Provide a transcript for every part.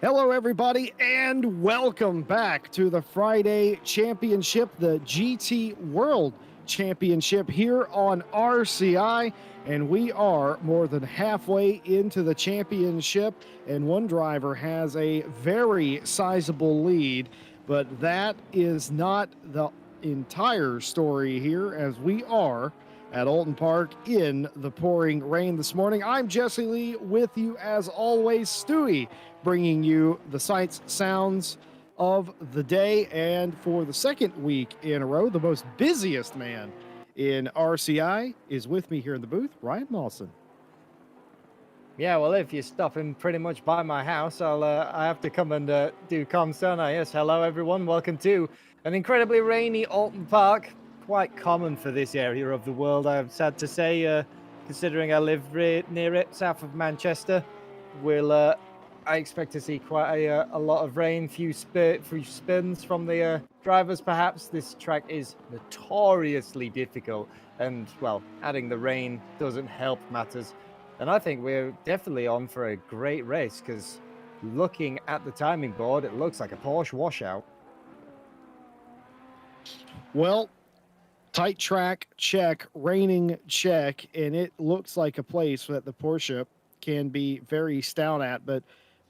Hello, everybody, and welcome back to the Friday Championship, the GT World Championship here on RCI. And we are more than halfway into the championship, and one driver has a very sizable lead. But that is not the entire story here, as we are at Oulton Park in the pouring rain this morning. I'm Jesse Lee with you as always, Stewie, bringing you the sights, sounds of the day. And for the second week in a row, the most busiest man in RCI is with me here in the booth, Ryan Mawson. Yeah, well, if you're stopping pretty much by my house, I have to come and do comms, don't I? Yes, hello everyone. Welcome to an incredibly rainy Oulton Park. Quite common for this area of the world, I'm sad to say, considering I live near it, south of Manchester. I expect to see quite a lot of rain, few spins from the drivers. Perhaps this track is notoriously difficult, and well, adding the rain doesn't help matters. And I think we're definitely on for a great race because looking at the timing board, it looks like a Porsche washout. Well, tight track, check, raining, check, and it looks like a place that the Porsche can be very stout at. But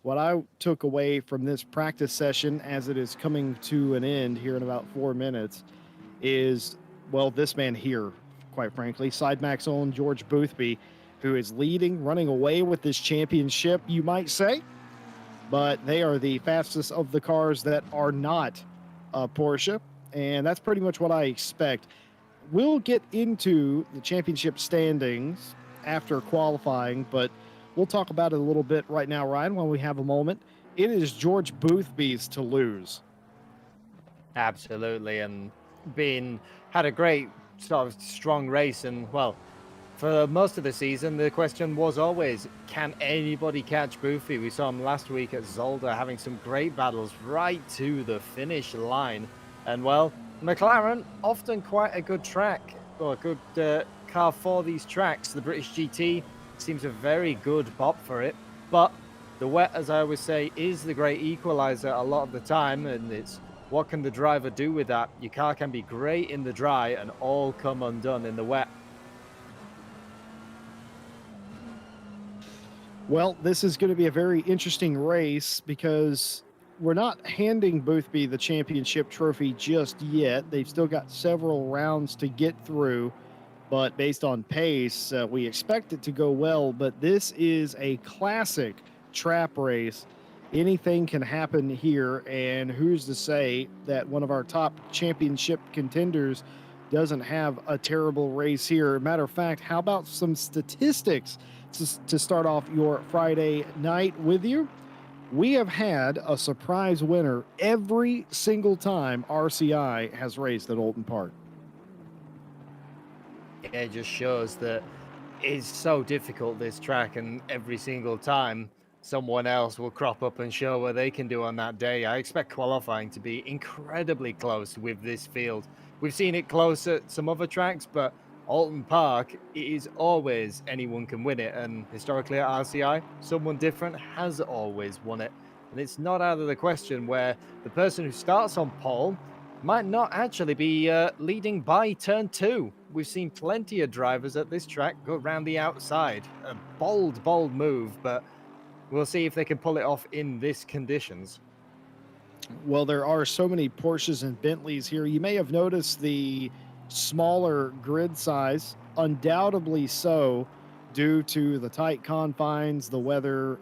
what I took away from this practice session as it is coming to an end here in about 4 minutes is, well, this man here, quite frankly, Sidemac's own George Boothby, who is leading, running away with this championship, you might say. But they are the fastest of the cars that are not Porsche. And that's pretty much what I expect. We'll get into the championship standings after qualifying, but we'll talk about it a little bit right now, Ryan, when we have a moment. It is George Boothby's to lose. Absolutely, and had a great sort of strong race, and well, for most of the season, the question was always, can anybody catch Boothby? We saw him last week at Zolder having some great battles right to the finish line. And well, McLaren, often quite a good track, or a good car for these tracks. The British GT seems a very good bop for it. But the wet, as I always say, is the great equalizer a lot of the time. And it's what can the driver do with that? Your car can be great in the dry and all come undone in the wet. Well, this is going to be a very interesting race because we're not handing Boothby the championship trophy just yet. They've still got several rounds to get through, but based on pace, we expect it to go well. But this is a classic trap race. Anything can happen here, and who's to say that one of our top championship contenders doesn't have a terrible race here? Matter of fact, how about some statistics to start off your Friday night with you? We have had a surprise winner every single time RCI has raced at Oulton Park. It just shows that it's so difficult, this track, and every single time someone else will crop up and show what they can do on that day. I expect qualifying to be incredibly close with this field. We've seen it close at some other tracks, but Oulton Park, it is always anyone can win it. And historically at RCI, someone different has always won it. And it's not out of the question where the person who starts on pole might not actually be leading by turn 2. We've seen plenty of drivers at this track go around the outside. A bold, bold move, but we'll see if they can pull it off in this conditions. Well, there are so many Porsches and Bentleys here. You may have noticed the smaller grid size, undoubtedly so, due to the tight confines, the weather,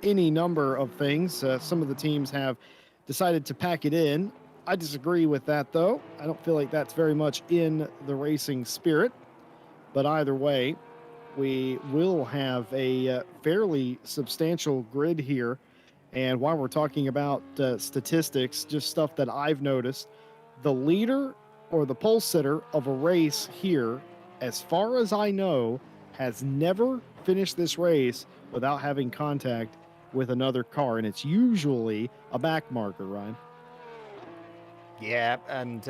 any number of things. Some of the teams have decided to pack it in. I disagree with that, though. I don't feel like that's very much in the racing spirit. But either way, we will have a fairly substantial grid here. And while we're talking about statistics, just stuff that I've noticed, the leader or the pole sitter of a race here, as far as I know, has never finished this race without having contact with another car. And it's usually a back marker, Ryan. Yeah, and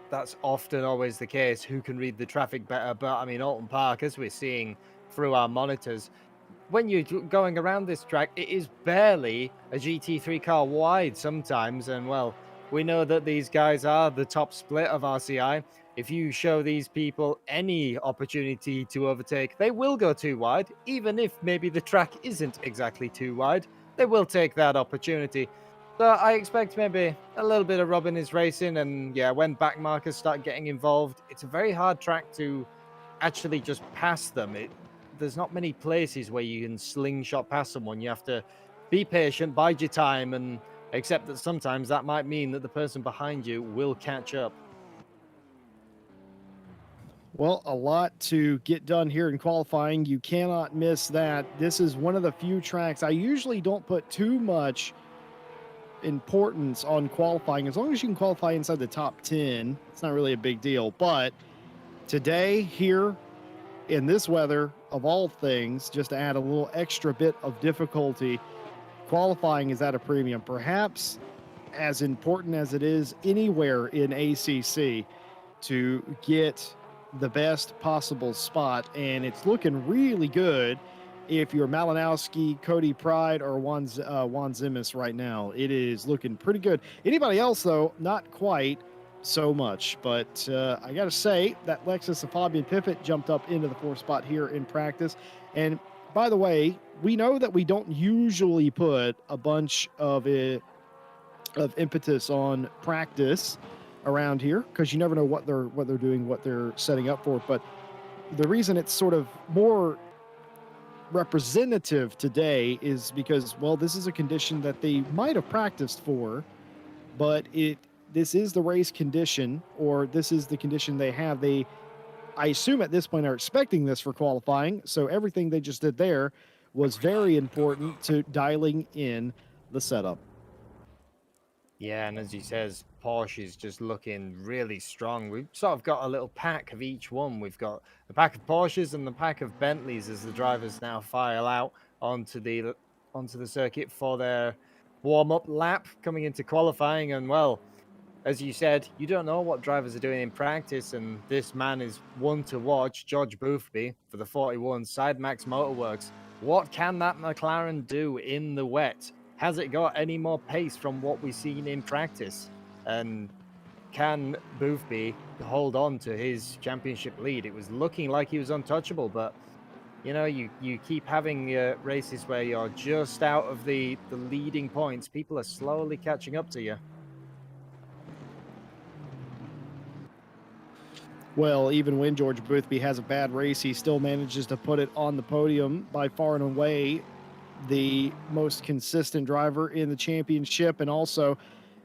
that's often always the case. Who can read the traffic better? But I mean, Oulton Park, as we're seeing through our monitors, when you're going around this track, it is barely a GT3 car wide sometimes. And well, we know that these guys are the top split of RCI. If you show these people any opportunity to overtake, they will go too wide, even if maybe the track isn't exactly too wide. They will take that opportunity. So I expect maybe a little bit of rubbing his racing. And yeah, when back markers start getting involved, it's a very hard track to actually just pass them. There's not many places where you can slingshot past someone. You have to be patient, bide your time, and accept that sometimes that might mean that the person behind you will catch up. Well, a lot to get done here in qualifying. You cannot miss that. This is one of the few tracks I usually don't put too much importance on qualifying. As long as you can qualify inside the top 10, it's not really a big deal. But today, here in this weather, of all things, just to add a little extra bit of difficulty, qualifying is at a premium. Perhaps as important as it is anywhere in ACC to get the best possible spot. And it's looking really good if you're Malinowski, Cody Pride, or Juan Zimis right now. It is looking pretty good. Anybody else, though, not quite so much. But I got to say, that Lexus of Fabian Pippet jumped up into the 4th spot here in practice. And by the way, we know that we don't usually put a bunch of impetus on practice around here because you never know what they're doing, what they're setting up for. But the reason it's sort of more representative today is because, well, this is a condition that they might have practiced for, but this is the race condition, or this is the condition they have. I assume at this point are expecting this for qualifying, so everything they just did there was very important to dialing in the setup. Yeah, and as he says, Porsche is just looking really strong. We've sort of got a little pack of each one. We've got the pack of Porsches and the pack of Bentleys as the drivers now file out onto the circuit for their warm-up lap coming into qualifying. And well, as you said, you don't know what drivers are doing in practice, and this man is one to watch, George Boothby for the 41 Side Max Motorworks. What can that McLaren do in the wet? Has it got any more pace from what we've seen in practice? And can Boothby hold on to his championship lead? It was looking like he was untouchable, but you know, you keep having races where you're just out of the leading points. People are slowly catching up to you. Well, even when George Boothby has a bad race, he still manages to put it on the podium. By far and away the most consistent driver in the championship, and also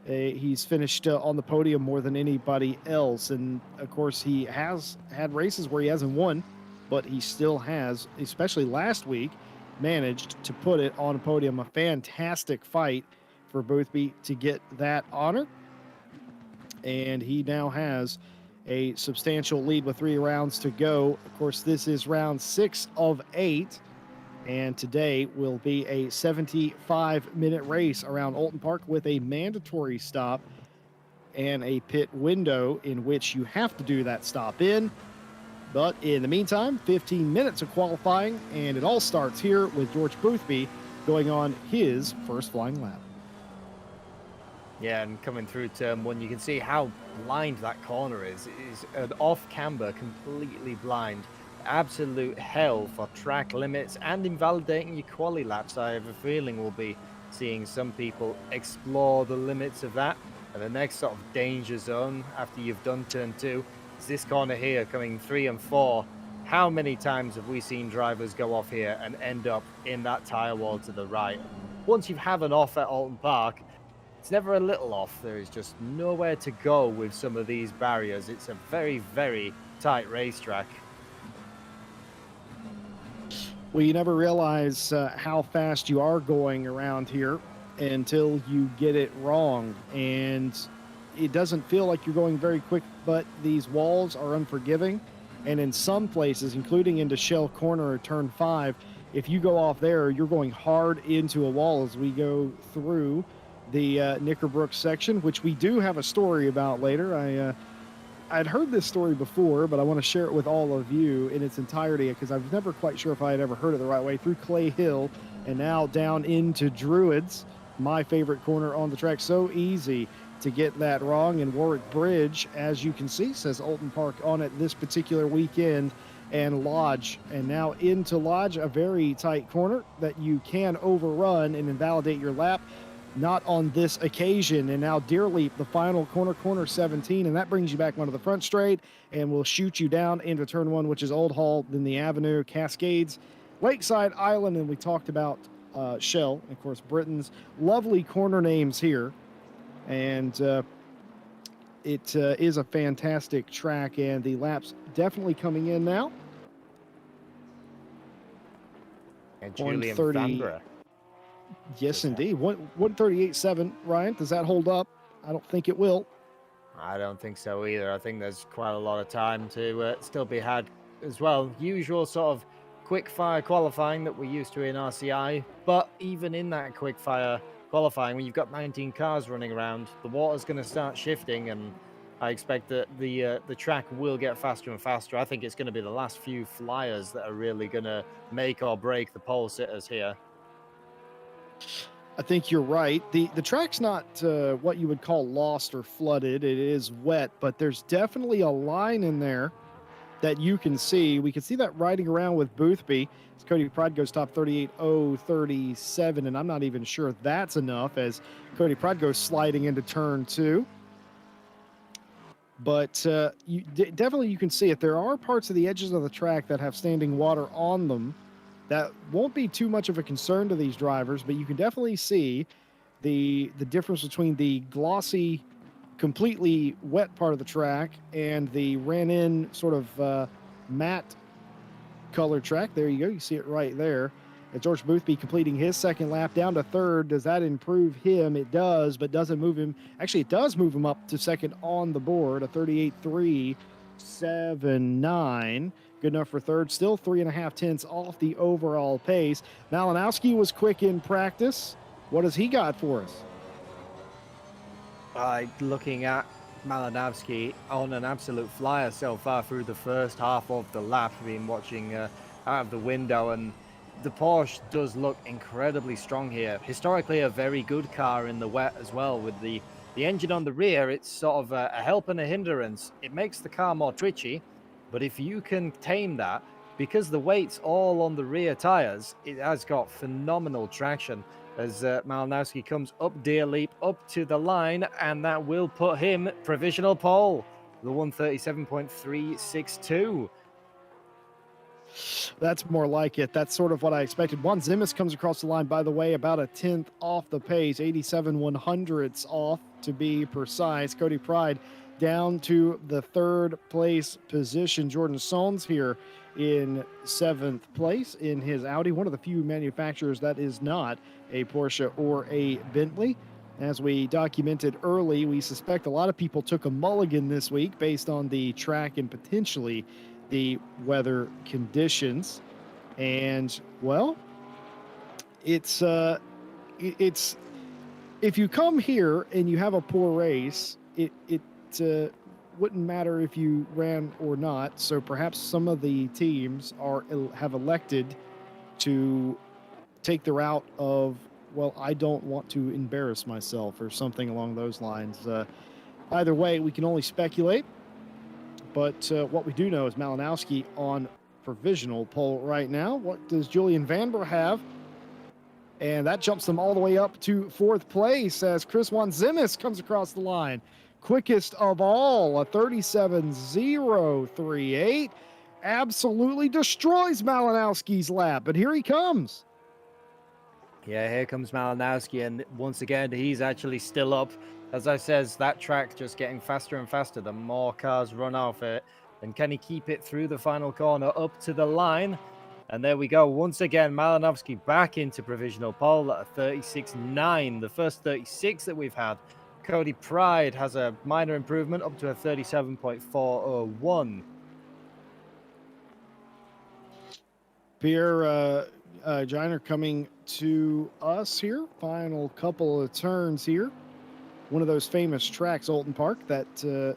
he's finished on the podium more than anybody else. And of course, he has had races where he hasn't won, but he still has, especially last week, managed to put it on a podium. A fantastic fight for Boothby to get that honor, and he now has a substantial lead with 3 rounds to go. Of course, this is round 6 of 8. And today will be a 75-minute race around Oulton Park with a mandatory stop and a pit window in which you have to do that stop in. But in the meantime, 15 minutes of qualifying, and it all starts here with George Boothby going on his first flying lap. Yeah, and coming through turn 1, you can see how blind that corner is. It is an off-camber, completely blind. Absolute hell for track limits and invalidating your quali laps. I have a feeling we'll be seeing some people explore the limits of that. And the next sort of danger zone after you've done turn 2 is this corner here, coming 3 and 4. How many times have we seen drivers go off here and end up in that tyre wall to the right? Once you have an off at Oulton Park, it's never a little off. There is just nowhere to go with some of these barriers. It's a very, very tight racetrack. Well, you never realize how fast you are going around here until you get it wrong. And it doesn't feel like you're going very quick, but these walls are unforgiving. And in some places, including into Shell Corner or Turn 5, if you go off there, you're going hard into a wall as we go through the Knickerbrook section, which we do have a story about later. I I'd heard this story before, but I want to share it with all of you in its entirety because I was never quite sure if I had ever heard it the right way. Through Clay Hill and now down into Druids, my favorite corner on the track. So easy to get that wrong. And Warwick Bridge, as you can see, says Oulton Park on it this particular weekend. And Lodge, and now into Lodge, a very tight corner that you can overrun and invalidate your lap. Not on this occasion. And now Deer Leap, the final corner, corner 17, and that brings you back onto the front straight and will shoot you down into turn 1, which is Old Hall, then the Avenue, Cascades, Lakeside Island, and we talked about Shell, and of course, Britain's lovely corner names here. And it is a fantastic track, and the laps definitely coming in now. And Julian 130. Vanbrugh. Yes, indeed. 138.7, Ryan. Does that hold up? I don't think it will. I don't think so either. I think there's quite a lot of time to still be had as well. Usual sort of quick fire qualifying that we're used to in RCI. But even in that quick fire qualifying, when you've got 19 cars running around, the water's going to start shifting, and I expect that the track will get faster and faster. I think it's going to be the last few flyers that are really going to make or break the pole sitters here. I think you're right. The track's not what you would call lost or flooded. It is wet, but there's definitely a line in there that you can see. We can see that riding around with Boothby. As Cody Pride goes top 38.037, and I'm not even sure that's enough as Cody Pride goes sliding into turn 2. But definitely you can see it. There are parts of the edges of the track that have standing water on them. That won't be too much of a concern to these drivers, but you can definitely see the difference between the glossy, completely wet part of the track and the ran-in sort of matte colored track. There you go. You see it right there. And George Boothby completing his second lap down to third. Does that improve him? It does, but doesn't move him. Actually, it does move him up to second on the board, a 38.379. Good enough for third. Still 3.5 tenths off the overall pace. Malinowski was quick in practice. What has he got for us? Looking at Malinowski on an absolute flyer so far through the first half of the lap. I've been watching out of the window, and the Porsche does look incredibly strong here. Historically, a very good car in the wet as well. With the engine on the rear, it's sort of a help and a hindrance. It makes the car more twitchy, but if you can tame that, because the weight's all on the rear tires, it has got phenomenal traction as Malinowski comes up Deer Leap, up to the line, and that will put him provisional pole, the 137.362. That's more like it. That's sort of what I expected. Juan Zimis comes across the line, by the way, about a tenth off the pace, 87/100ths off to be precise. Cody Pride down to the third place position. Jordan Sones here in 7th place in his Audi, one of the few manufacturers that is not a Porsche or a Bentley. As we documented early, we suspect a lot of people took a mulligan this week based on the track and potentially the weather conditions. And well, it's if you come here and you have a poor race, it wouldn't matter if you ran or not. So perhaps some of the teams have elected to take the route of, well, I don't want to embarrass myself or something along those lines. Either way, we can only speculate. But what we do know is Malinowski on provisional pole right now. What does Julian Vanbrugh have? And that jumps them all the way up to 4th place as Chris Juan Zimis comes across the line. Quickest of all, a 37.038. Absolutely destroys Malinowski's lap, but here he comes. Yeah, here comes Malinowski, and once again, he's actually still up. As I says, that track just getting faster and faster the more cars run off it. And can he keep it through the final corner up to the line? And there we go. Once again, Malinowski back into provisional pole at a 36.9, the first 36 that we've had. Cody Pride has a minor improvement up to a 37.401. Pierre Giner coming to us here. Final couple of turns here. One of those famous tracks, Oulton Park, that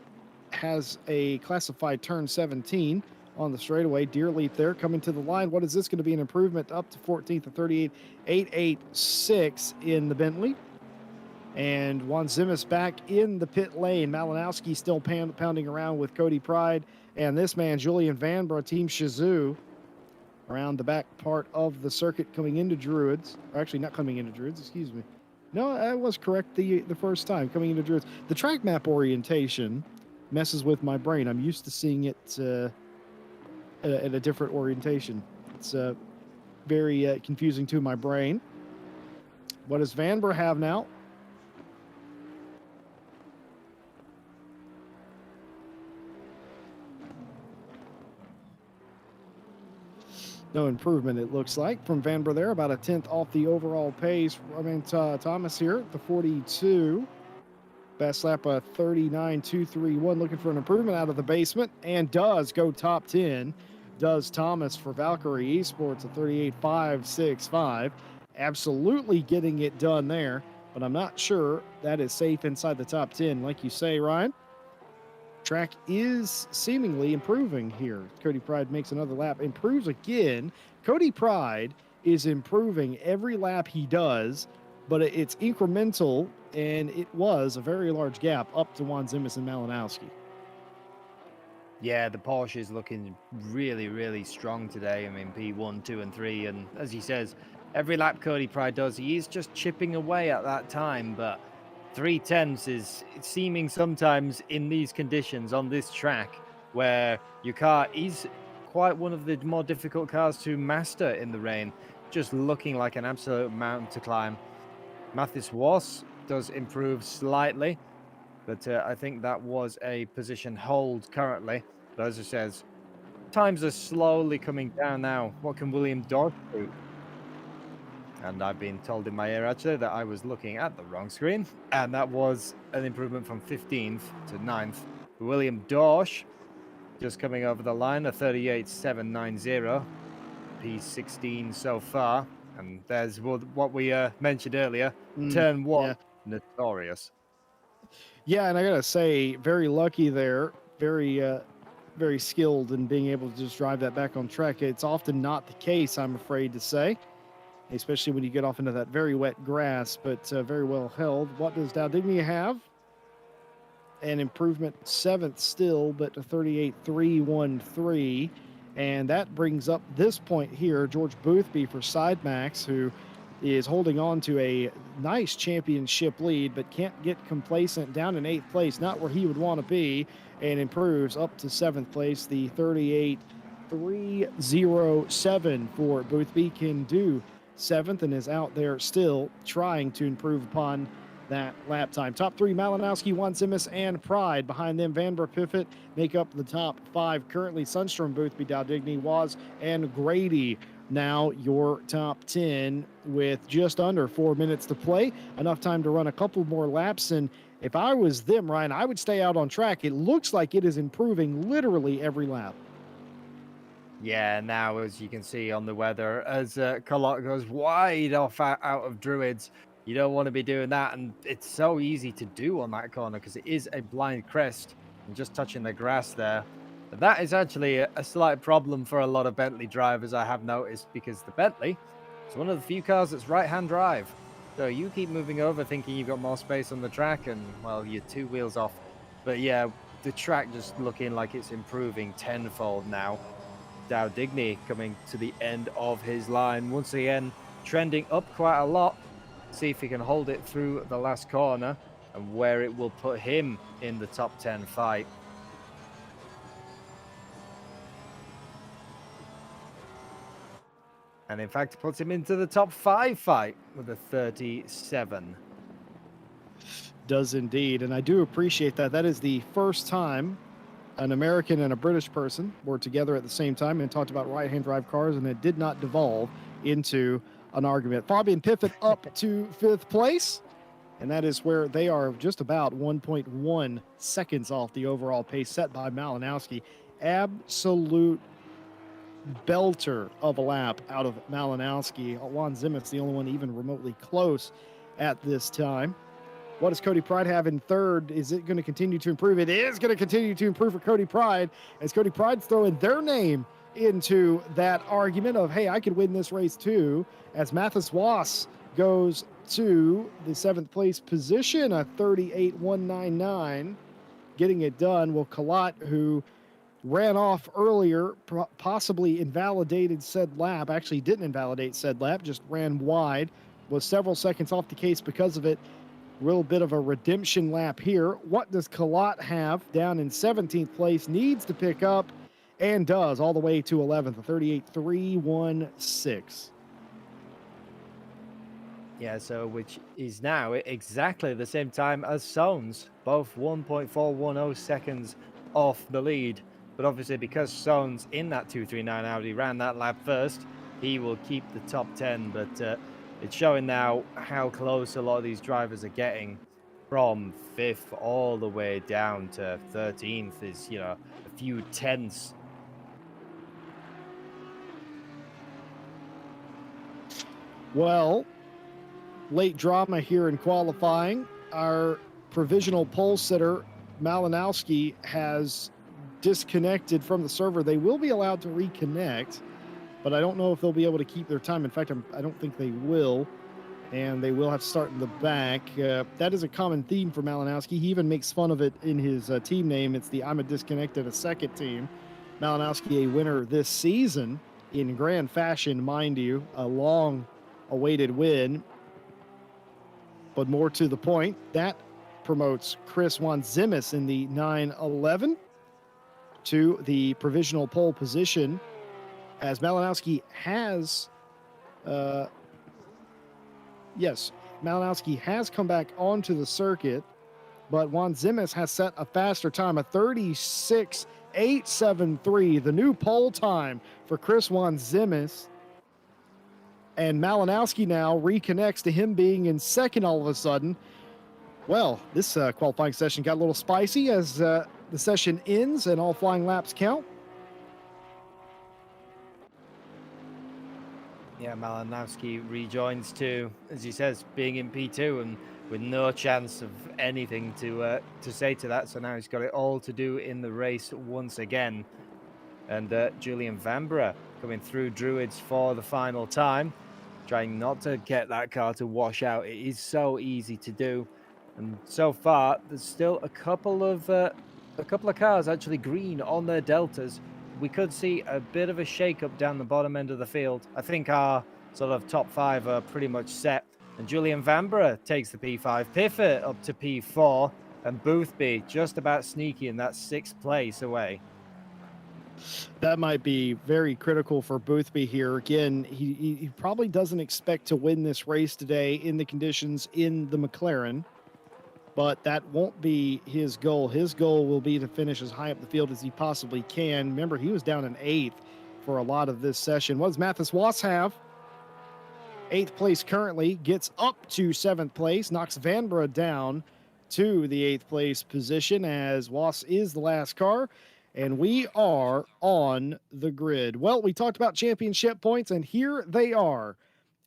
has a classified turn 17 on the straightaway. Deer leap there coming to the line. What is this going to be? An improvement up to 14th to 38.886 in the Bentley. And Juan Zimis back in the pit lane. Malinowski still pounding around with Cody Pride. And this man, Julian Vanbrugh, Team Shizou, around the back part of the circuit coming into Druids. Or actually, not coming into Druids, excuse me. No, I was correct the first time, coming into Druids. The track map orientation messes with my brain. I'm used to seeing it at a different orientation. It's very confusing to my brain. What does Vanbrugh have now? No improvement, it looks like, from Vanbrugh there. About a 10th off the overall pace. I mean, Thomas here, the 42. Best lap, 39.231. Looking for an improvement out of the basement, and does go top 10. Does Thomas for Valkyrie Esports at 38.565. Absolutely getting it done there, but I'm not sure that is safe inside the top 10. Like you say, Ryan, track is seemingly improving here. Cody Pride makes another lap, improves again. Cody Pride is improving every lap he does, but it's incremental, and it was a very large gap up to Juan Zimis and Malinowski. Yeah, the Porsche is looking really, really strong today. I mean, P1, 2, and 3. And as he says, every lap Cody Pride does, he is just chipping away at that time. But 3/10 is seeming sometimes in these conditions on this track where your car is quite one of the more difficult cars to master in the rain, just looking like an absolute mountain to climb. Mathis Was does improve slightly, but I think that was a position hold currently. But as it says, times are slowly coming down now. What can William Dodge do? And I've been told in my ear, actually, that I was looking at the wrong screen. And that was an improvement from 15th to 9th. William Dorsch just coming over the line, a 38.790. P16 so far. And there's what we mentioned earlier. Turn 1, yeah. notorious. Yeah, and I got to say, very lucky there. Very skilled in being able to just drive that back on track. It's often not the case, I'm afraid to say, especially when you get off into that very wet grass, but very well held. What does Dowdigny have? An improvement, 7th still, but to 38.313. And that brings up this point here, George Boothby for Sidemax, who is holding on to a nice championship lead, but can't get complacent, down in 8th place, not where he would want to be, and improves up to 7th place. The 38.307 for Boothby can do 7th and is out there still trying to improve upon that lap time. Top 3, Malinowski, Juan Zimis, and Pride. Behind them, Vanbrugh, Piffett make up the top 5. Currently, Sundstrom, Boothby, Dowdigny, Waz, and Grady. Now your top 10 with just under 4 minutes to play. Enough time to run a couple more laps. And if I was them, Ryan, I would stay out on track. It looks like it is improving literally every lap. Yeah, now as you can see on the weather, as Colot goes wide off out of Druids, you don't want to be doing that. And it's so easy to do on that corner because it is a blind crest and just touching the grass there. But that is actually a slight problem for a lot of Bentley drivers, I have noticed, because the Bentley is one of the few cars that's right-hand drive. So you keep moving over thinking you've got more space on the track and, well, you're 2 wheels off. But yeah, the track just looking like it's improving tenfold now. Dowdigny coming to the end of his line. Once again, trending up quite a lot. See if he can hold it through the last corner and where it will put him in the top 10 fight. And in fact, puts him into the top 5 fight with a 37. Does indeed. And I do appreciate that. That is the first time an American and a British person were together at the same time and talked about right-hand drive cars, and it did not devolve into an argument. Fabian Piffett up to 5th place, and that is where they are just about 1.1 seconds off the overall pace set by Malinowski. Absolute belter of a lap out of Malinowski. Juan Zimis, the only one even remotely close at this time. What does Cody Pride have in third? Is it going to continue to improve? It is going to continue to improve for Cody Pride, as Cody Pride's throwing their name into that argument of, hey, I could win this race too, as Mathis Wass goes to the 7th place position, a 38.199, getting it done. Well, Kalat, who ran off earlier, possibly invalidated said lap, actually didn't invalidate said lap, just ran wide, was several seconds off the case because of it. Real bit of a redemption lap here. What does Kalat have down in 17th place? Needs to pick up and does all the way to 11th, a 38.316. Yeah, so which is now exactly the same time as Sones, both 1.410 seconds off the lead. But obviously, because Sones in that 239 Audi ran that lap first, he will keep the top 10. But it's showing now how close a lot of these drivers are getting, from 5th all the way down to 13th is, you know, a few tenths. Well, late drama here in qualifying. Our provisional pole sitter, Malinowski, has disconnected from the server. They will be allowed to reconnect, but I don't know if they'll be able to keep their time. In fact, I don't think they will, and they will have to start in the back. That is a common theme for Malinowski. He even makes fun of it in his team name. It's the I'm a disconnected a second team. Malinowski, a winner this season in grand fashion, mind you, a long awaited win. But more to the point, that promotes Chris Wanzimis in the 911 to the provisional pole position, as Malinowski has, Malinowski has come back onto the circuit, but Wanzimis has set a faster time, a 36.873, the new pole time for Chris Wanzimis. And Malinowski now reconnects to him being in second all of a sudden. Well, this qualifying session got a little spicy as the session ends and all flying laps count. Yeah, Malinowski rejoins too, as he says, being in P2 and with no chance of anything to say to that. So now he's got it all to do in the race once again. And Julian Vanbrugh coming through Druids for the final time, trying not to get that car to wash out. It is so easy to do. And so far, there's still a couple of cars actually green on their deltas. We could see a bit of a shake-up down the bottom end of the field. I think our sort of top 5 are pretty much set. And Julian Vanbrugh takes the P5, Piffett up to P4, and Boothby just about sneaky in that 6th place away. That might be very critical for Boothby here. Again, he probably doesn't expect to win this race today in the conditions in the McLaren, but that won't be his goal. His goal will be to finish as high up the field as he possibly can. Remember, he was down in 8th for a lot of this session. What does Mathis Wass have? 8th place currently, gets up to 7th place, knocks Vanbrugh down to the 8th place position, as Wass is the last car. And we are on the grid. Well, we talked about championship points, and here they are.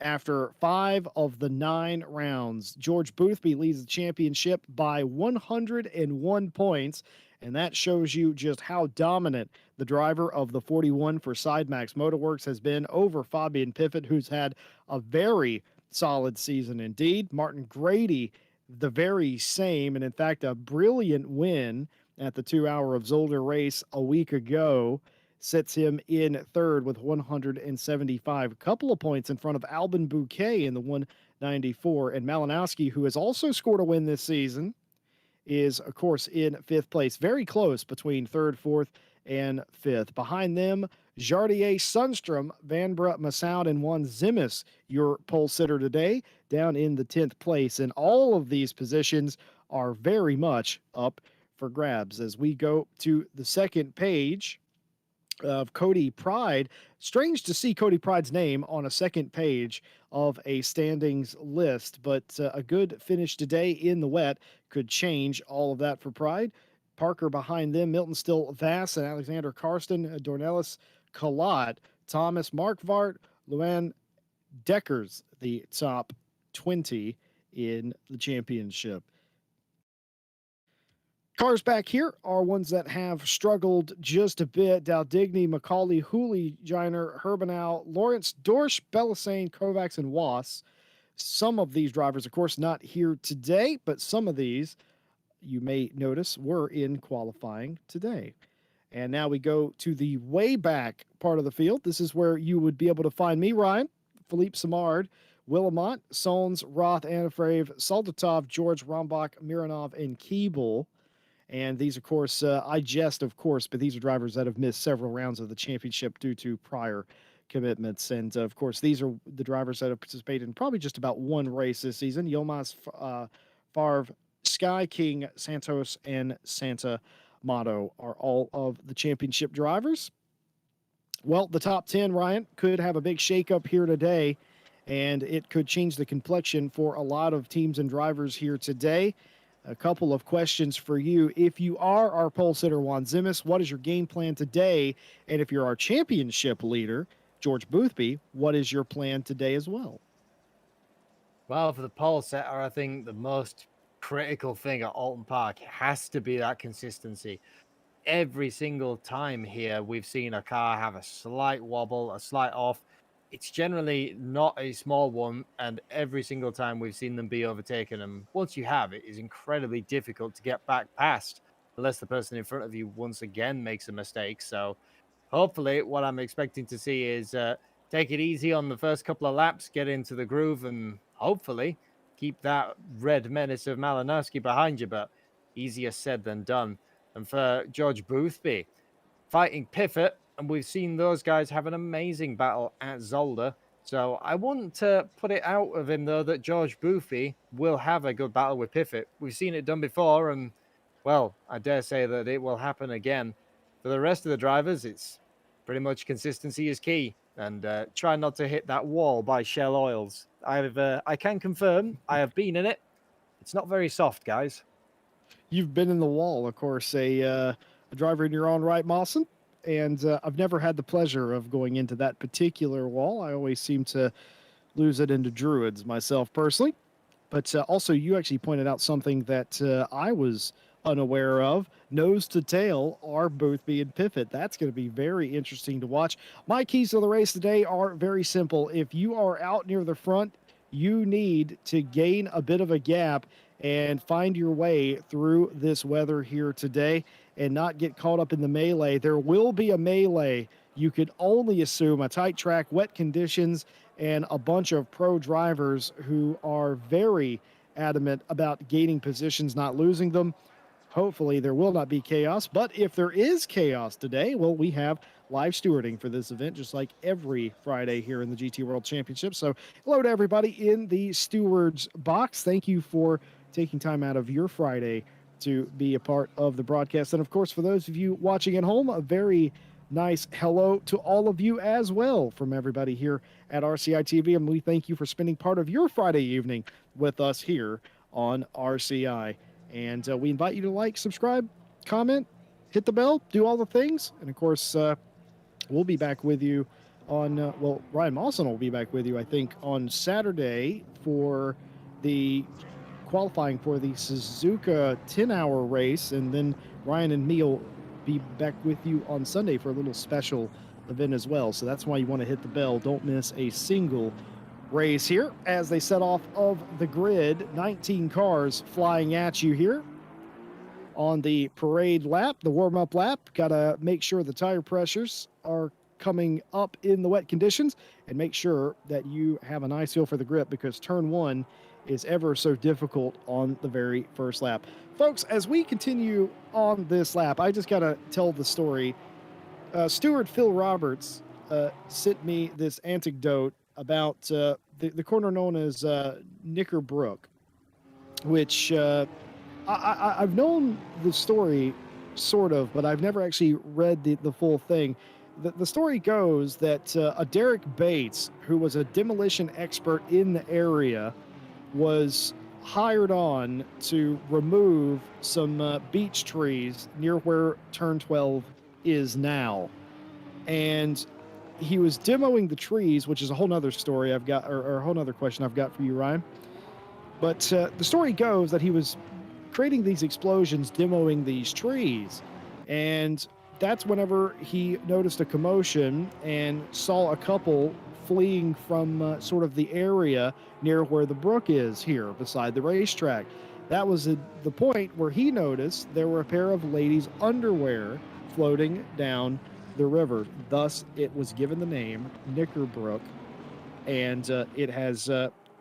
After 5 of the 9 rounds, George Boothby leads the championship by 101 points, and that shows you just how dominant the driver of the 41 for Sidemax Motorworks has been over Fabian Piffett, who's had a very solid season indeed. Martin Grady, the very same, and in fact, a brilliant win at the 2 Hour of Zolder race a week ago, sets him in third with 175, a couple of points in front of Albin Bouquet in the 194. And Malinowski, who has also scored a win this season, is, of course, in 5th place. Very close between 3rd, 4th, and 5th. Behind them, Jardier, Sundstrom, Vanbrugh, Massoud, and Wanzimis, your pole sitter today, down in the 10th place. And all of these positions are very much up for grabs. As we go to the second page of Cody Pride, strange to see Cody Pride's name on a second page of a standings list, but a good finish today in the wet could change all of that for Pride. Parker behind them, Milton Still Vass and Alexander Karsten, Dornelis Kalat, Thomas Markvart, Luan Deckers, the top 20 in the championship. Cars back here are ones that have struggled just a bit. Dowdigny, McCauley, Hooley, Giner, Herbenow, Lawrence, Dorsch, Belisane, Kovacs, and Wass. Some of these drivers, of course, not here today, but some of these you may notice were in qualifying today. And now we go to the way back part of the field. This is where you would be able to find me, Ryan, Philippe Samard, Willamont, Solns, Roth, Anafrave, Soldatov, George, Rombach, Mironov, and Keeble. And these, of course, I jest, of course, but these are drivers that have missed several rounds of the championship due to prior commitments. And, of course, these are the drivers that have participated in probably just about one race this season. Yilmaz, Favre, Sky King, Santos, and Santa Mato are all of the championship drivers. Well, the top 10, Ryan, could have a big shakeup here today, and it could change the complexion for a lot of teams and drivers here today. A couple of questions for you. If you are our pole sitter, Juan Zimis, what is your game plan today? And if you're our championship leader, George Boothby, what is your plan today as well? Well, for the pole setter, I think the most critical thing at Oulton Park has to be that consistency. Every single time here, we've seen a car have a slight wobble, a slight off. It's generally not a small one, and every single time we've seen them be overtaken. And once you have, it is incredibly difficult to get back past, unless the person in front of you once again makes a mistake. So hopefully what I'm expecting to see is take it easy on the first couple of laps, get into the groove, and hopefully keep that red menace of Malinowski behind you. But easier said than done. And for George Boothby, fighting Pivot, and we've seen those guys have an amazing battle at Zolder. So I want to put it out of him, though, that George Boothby will have a good battle with Pivot. We've seen it done before, and, well, I dare say that it will happen again. For the rest of the drivers, it's pretty much consistency is key, and try not to hit that wall by Shell Oils. I can confirm I have been in it. It's not very soft, guys. You've been in the wall, of course, a driver in your own right, Mawson. And I've never had the pleasure of going into that particular wall. I always seem to lose it into Druids myself personally. But also, you actually pointed out something that I was unaware of. Nose to tail are both being pivot. That's going to be very interesting to watch. My keys to the race today are very simple. If you are out near the front, you need to gain a bit of a gap and find your way through this weather here today and not get caught up in the melee. There will be a melee. You could only assume a tight track, wet conditions, and a bunch of pro drivers who are very adamant about gaining positions, not losing them. Hopefully there will not be chaos, but if there is chaos today, well, we have live stewarding for this event, just like every Friday here in the GT World Championship. So hello to everybody in the stewards box. Thank you for taking time out of your Friday to be a part of the broadcast. And of course, for those of you watching at home, a very nice hello to all of you as well from everybody here at RCI TV. And we thank you for spending part of your Friday evening with us here on RCI. And we invite you to like, subscribe, comment, hit the bell, do all the things. And of course, we'll be back with you on, well, Ryan Mawson will be back with you, I think, on Saturday for the qualifying for the Suzuka 10-hour race. And then Ryan and me will be back with you on Sunday for a little special event as well. So that's why you want to hit the bell. Don't miss a single race here as they set off of the grid. 19 cars flying at you here on the parade lap, the warm-up lap. Got to make sure the tire pressures are coming up in the wet conditions and make sure that you have a nice feel for the grip, because turn one is ever so difficult on the very first lap. Folks, as we continue on this lap, I just got to tell the story. Steward Phil Roberts sent me this anecdote about the corner known as Knickerbrook, which I've known the story sort of, but I've never actually read the full thing. The story goes that a Derek Bates, who was a demolition expert in the area, was hired on to remove some beech trees near where turn 12 is now. And he was demoing the trees, which is a whole nother story I've got, or a whole nother question I've got for you, Ryan. But the story goes that he was creating these explosions, demoing these trees. And that's whenever he noticed a commotion and saw a couple fleeing from sort of the area near where the brook is here beside the racetrack. That was the point where he noticed there were a pair of ladies' underwear floating down the river. Thus, it was given the name Knickerbrook, and it has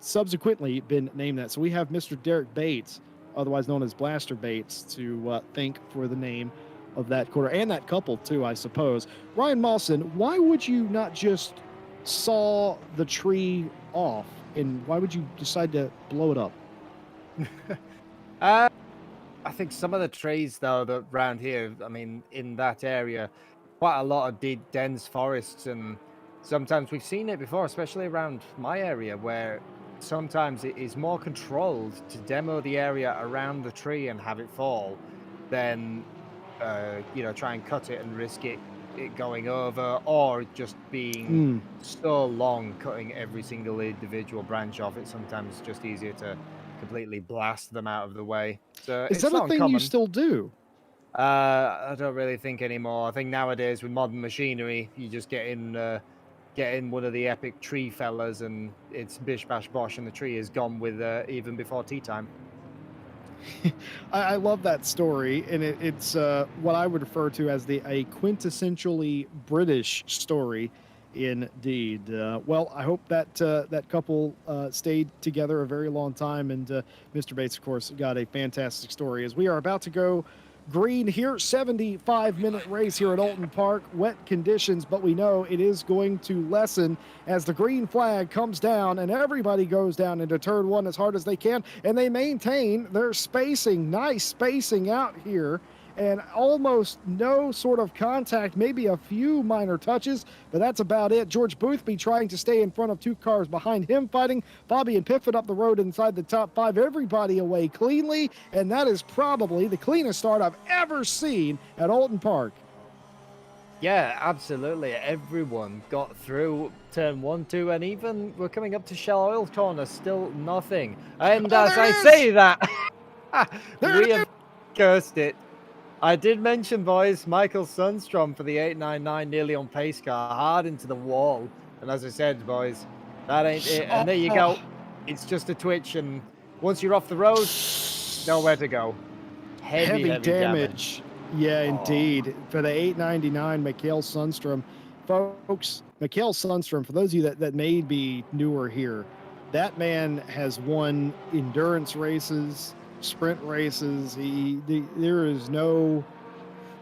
subsequently been named that. So we have Mr. Derek Bates, otherwise known as Blaster Bates, to thank for the name of that quarter and that couple too, I suppose. Ryan Mawson, why would you not just saw the tree off, and why would you decide to blow it up? uh, I think some of the trees, though, that around here, I mean, in that area, quite a lot of dense forests, and sometimes we've seen it before, especially around my area, where sometimes it is more controlled to demo the area around the tree and have it fall than, try and cut it and risk it going over, or just being Mm. so long cutting every single individual branch off. It's sometimes just easier to completely blast them out of the way. So Is it's that a not thing you uncommon. still do? I don't really think anymore. I think nowadays with modern machinery, you just get in one of the epic tree fellas, and it's bish bash bosh, and the tree is gone with even before tea time. I love that story, and it's what I would refer to as a quintessentially British story, indeed. Well, I hope that that couple stayed together a very long time, and Mr. Bates, of course, got a fantastic story. As we are about to go green here, 75-minute race here at Oulton Park, wet conditions, but we know it is going to lessen as the green flag comes down and everybody goes down into turn one as hard as they can, and they maintain their spacing, nice spacing out here, and almost no sort of contact, maybe a few minor touches, but that's about it. George Boothby trying to stay in front of two cars behind him fighting. Bobby and Piffin up the road inside the top five. Everybody away cleanly, and that is probably the cleanest start I've ever seen at Oulton Park. Yeah, absolutely. Everyone got through turn 1, 2, and even we're coming up to Shell Oil Corner, still nothing. And Oh, as there I it is! say that, There we it is! have cursed it. I did mention, boys, Michael Sundstrom for the 899 nearly on pace car, hard into the wall. And as I said, boys, that ain't it. And there you go. It's just a twitch, and once you're off the road, nowhere to go. Heavy, Heavy heavy damage. damage. Yeah, Oh. indeed. For the 899, Mikhail Sundstrom. Folks, Mikhail Sundstrom, for those of you that may be newer here, that man has won endurance races, sprint races.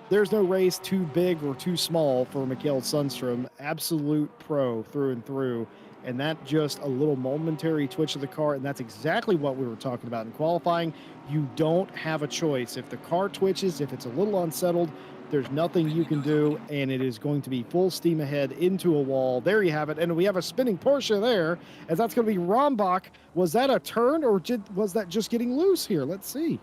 There's no race too big or too small for Mikhail Sundstrom. Absolute pro through and through. And that just a little momentary twitch of the car. And that's exactly what we were talking about in qualifying. You don't have a choice. If the car twitches, if it's a little unsettled, there's nothing you can do. And it is going to be full steam ahead into a wall. There you have it. And we have a spinning Porsche there, as that's going to be Rombach. Was that a turn, or was that just getting loose here? Let's see.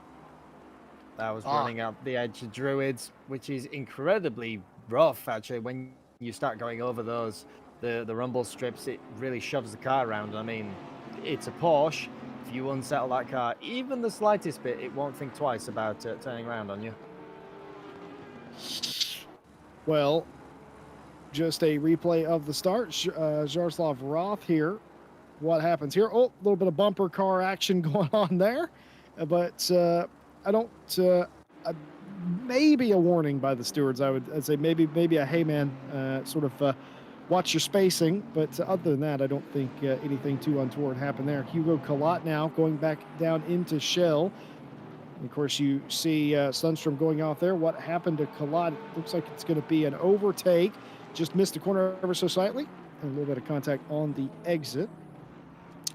That was running up the edge of Druids, which is incredibly rough, actually. When you start going over those, the rumble strips, it really shoves the car around. I mean, it's a Porsche. If you unsettle that car, even the slightest bit, it won't think twice about turning around on you. Well, just a replay of the start. Jaroslav Roth here. What happens here? Oh, a little bit of bumper car action going on there. But I don't. Maybe a warning by the stewards. I'd say maybe a hey man, sort of watch your spacing. But other than that, I don't think anything too untoward happened there. Hugo Collat now going back down into Shell. And of course, you see Sundstrom going off there. What happened to Collat? Looks like it's going to be an overtake. Just missed the corner ever so slightly. And a little bit of contact on the exit.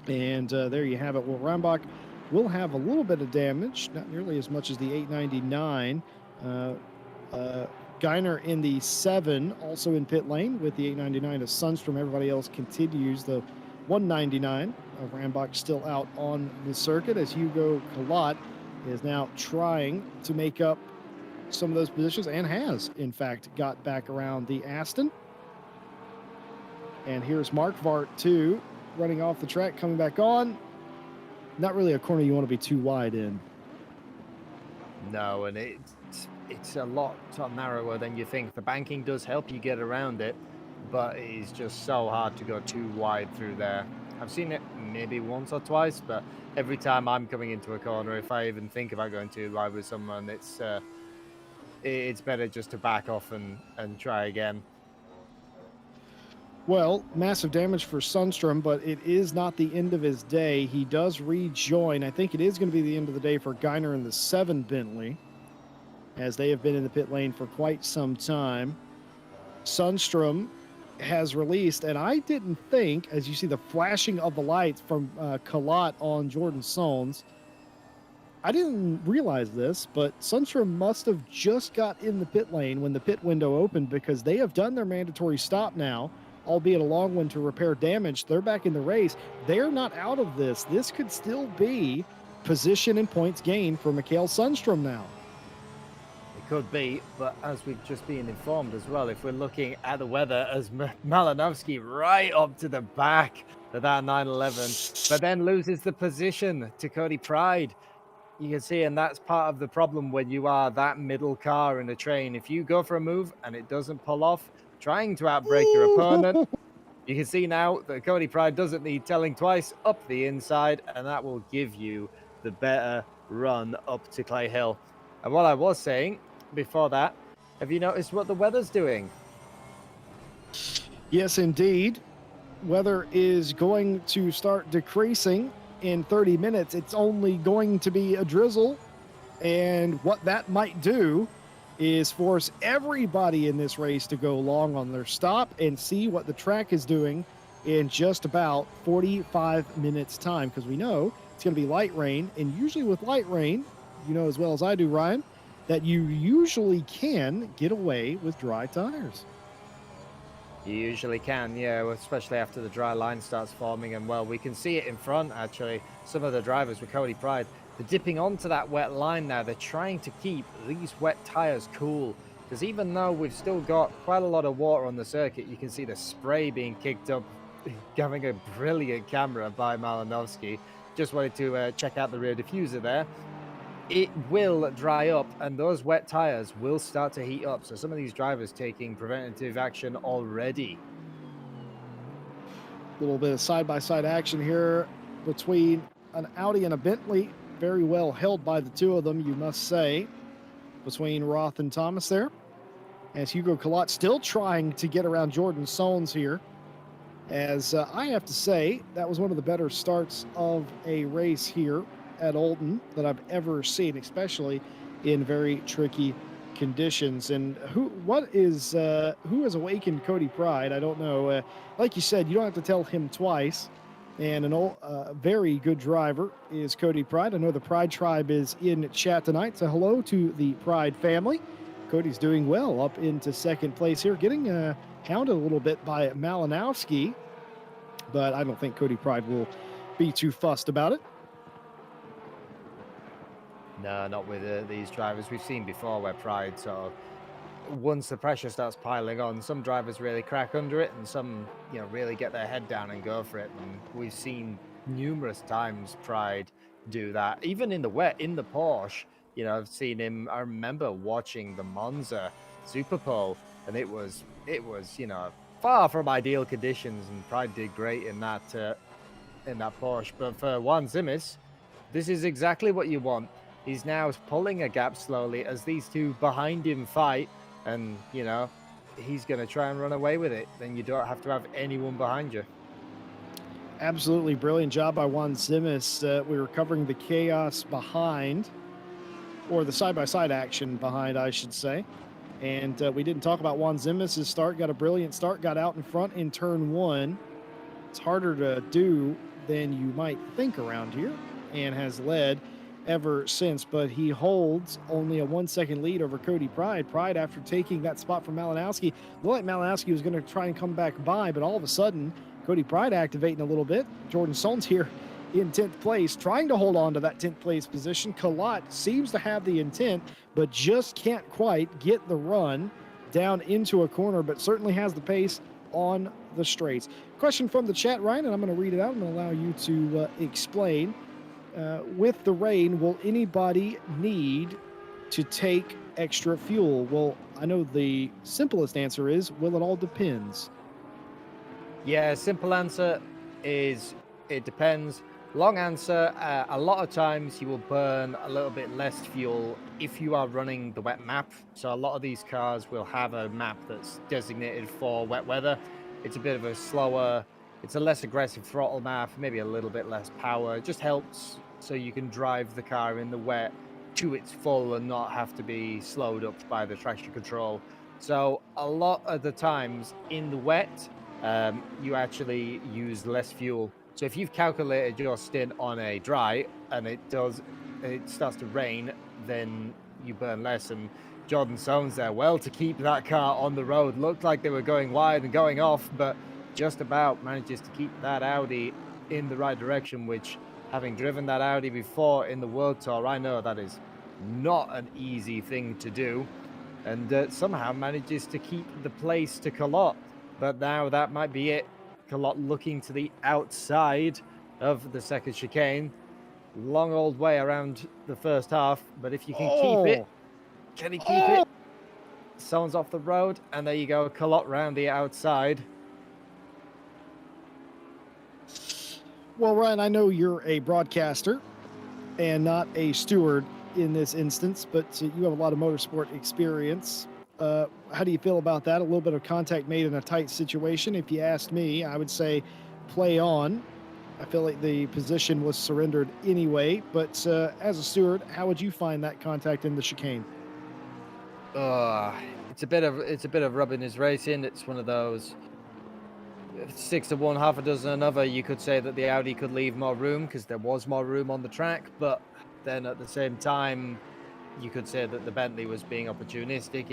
And there you have it. Well, Rambach will have a little bit of damage, not nearly as much as the 899. Geiner in the 7, also in pit lane with the 899 of Sundstrom. Everybody else continues the 199. Rambach still out on the circuit as Hugo Collat is now trying to make up some of those positions and has, in fact, got back around the Aston. And here's Mark Vart, too, running off the track, coming back on. Not really a corner you want to be too wide in. No, and it's a lot sort of narrower than you think. The banking does help you get around it, but it is just so hard to go too wide through there. I've seen it maybe once or twice, but every time I'm coming into a corner, if I even think about going too wide with someone, it's better just to back off and try again. Well, massive damage for Sundstrom, but it is not the end of his day. He does rejoin. I think it is going to be the end of the day for Geiner and the 7 Bentley, as they have been in the pit lane for quite some time. Sundstrom has released, and I didn't think, as you see the flashing of the lights from Kalat on Jordan Sones, I didn't realize this, but Sundstrom must have just got in the pit lane when the pit window opened, because they have done their mandatory stop now, albeit a long one to repair damage. They're back in the race. They're not out of this. This could still be position and points gained for Mikhail Sundstrom now. It could be, but as we've just been informed as well, if we're looking at the weather, as Malinovsky right up to the back of that 911, but then loses the position to Cody Pride. You can see, and that's part of the problem when you are that middle car in a train. If you go for a move and it doesn't pull off, trying to outbrake your opponent, you can see now that Cody Pride doesn't need telling twice up the inside, and that will give you the better run up to Clay Hill. And what I was saying before that, have you noticed what the weather's doing? Yes, indeed. Weather is going to start decreasing in 30 minutes. It's only going to be a drizzle. And what that might do is force everybody in this race to go long on their stop and see what the track is doing in just about 45 minutes time, because we know it's going to be light rain. And usually with light rain, you know as well as I do, Ryan, that you usually can get away with dry tires. You usually can, yeah, especially after the dry line starts forming. And, well, we can see it in front, actually. Some of the drivers with Cody Pride, they're dipping onto that wet line now. They're trying to keep these wet tires cool, because even though we've still got quite a lot of water on the circuit, you can see the spray being kicked up, having a brilliant camera by Malinovsky. Just wanted to check out the rear diffuser there. It will dry up, and those wet tires will start to heat up. So some of these drivers taking preventative action already. A little bit of side-by-side action here between an Audi and a Bentley. Very well held by the two of them, you must say, between Roth and Thomas there. As Hugo Collot still trying to get around Jordan Sones here. As I have to say, that was one of the better starts of a race here at Oulton that I've ever seen, especially in very tricky conditions. And who has awakened Cody Pride? I don't know. Like you said, you don't have to tell him twice. And a very good driver is Cody Pride. I know the Pride Tribe is in chat tonight, so hello to the Pride family. Cody's doing well up into second place here, getting hounded a little bit by Malinowski, but I don't think Cody Pride will be too fussed about it. No, not with these drivers. We've seen before where Pride sort of, once the pressure starts piling on, some drivers really crack under it, and some, you know, really get their head down and go for it. And we've seen numerous times Pride do that, even in the wet, in the Porsche. You know, I've seen him. I remember watching the Monza Super Pole, and it was, you know, far from ideal conditions, and Pride did great in that Porsche. But for Juan Zimis, this is exactly what you want. He's now pulling a gap slowly as these two behind him fight, and, you know, he's going to try and run away with it. Then you don't have to have anyone behind you. Absolutely brilliant job by Juan Zimis. We were covering the chaos behind, or the side-by-side action behind, I should say. And we didn't talk about Juan Zimis' start. Got a brilliant start, got out in front in turn one. It's harder to do than you might think around here, and has led ever since, but he holds only a 1 second lead over Cody Pride. Pride, after taking that spot from Malinowski, looked like Malinowski was going to try and come back by, but all of a sudden, Cody Pride activating a little bit. Jordan Sones here in 10th place, trying to hold on to that 10th place position. Kalat seems to have the intent, but just can't quite get the run down into a corner, but certainly has the pace on the straights. Question from the chat, Ryan, and I'm going to read it out. I'm going to allow you to explain. With the rain, will anybody need to take extra fuel? Well, I know the simplest answer is, well, it all depends. Yeah, simple answer is it depends. Long answer, a lot of times you will burn a little bit less fuel if you are running the wet map. So a lot of these cars will have a map that's designated for wet weather. It's a bit of a slower, it's a less aggressive throttle map, maybe a little bit less power. It just helps so you can drive the car in the wet to its full and not have to be slowed up by the traction control. So a lot of the times in the wet, you actually use less fuel. So if you've calculated your stint on a dry and it starts to rain, then you burn less. And Jordan Soames there, well, to keep that car on the road, looked like they were going wide and going off, but just about manages to keep that Audi in the right direction, which, having driven that Audi before in the World Tour, I know that is not an easy thing to do. And somehow manages to keep the place to Colot. But now that might be it. Colot looking to the outside of the second chicane. Long old way around the first half, but if you can keep it, can he keep it? Someone's off the road, and there you go, Colot round the outside. Well, Ryan, I know you're a broadcaster and not a steward in this instance, but you have a lot of motorsport experience. How do you feel about that? A little bit of contact made in a tight situation. If you asked me, I would say play on. I feel like the position was surrendered anyway, but as a steward, how would you find that contact in the chicane? It's a bit of rubbing his race in. It's one of those 6 of one, half a dozen another. You could say that the Audi could leave more room because there was more room on the track, but then at the same time, you could say that the Bentley was being opportunistic.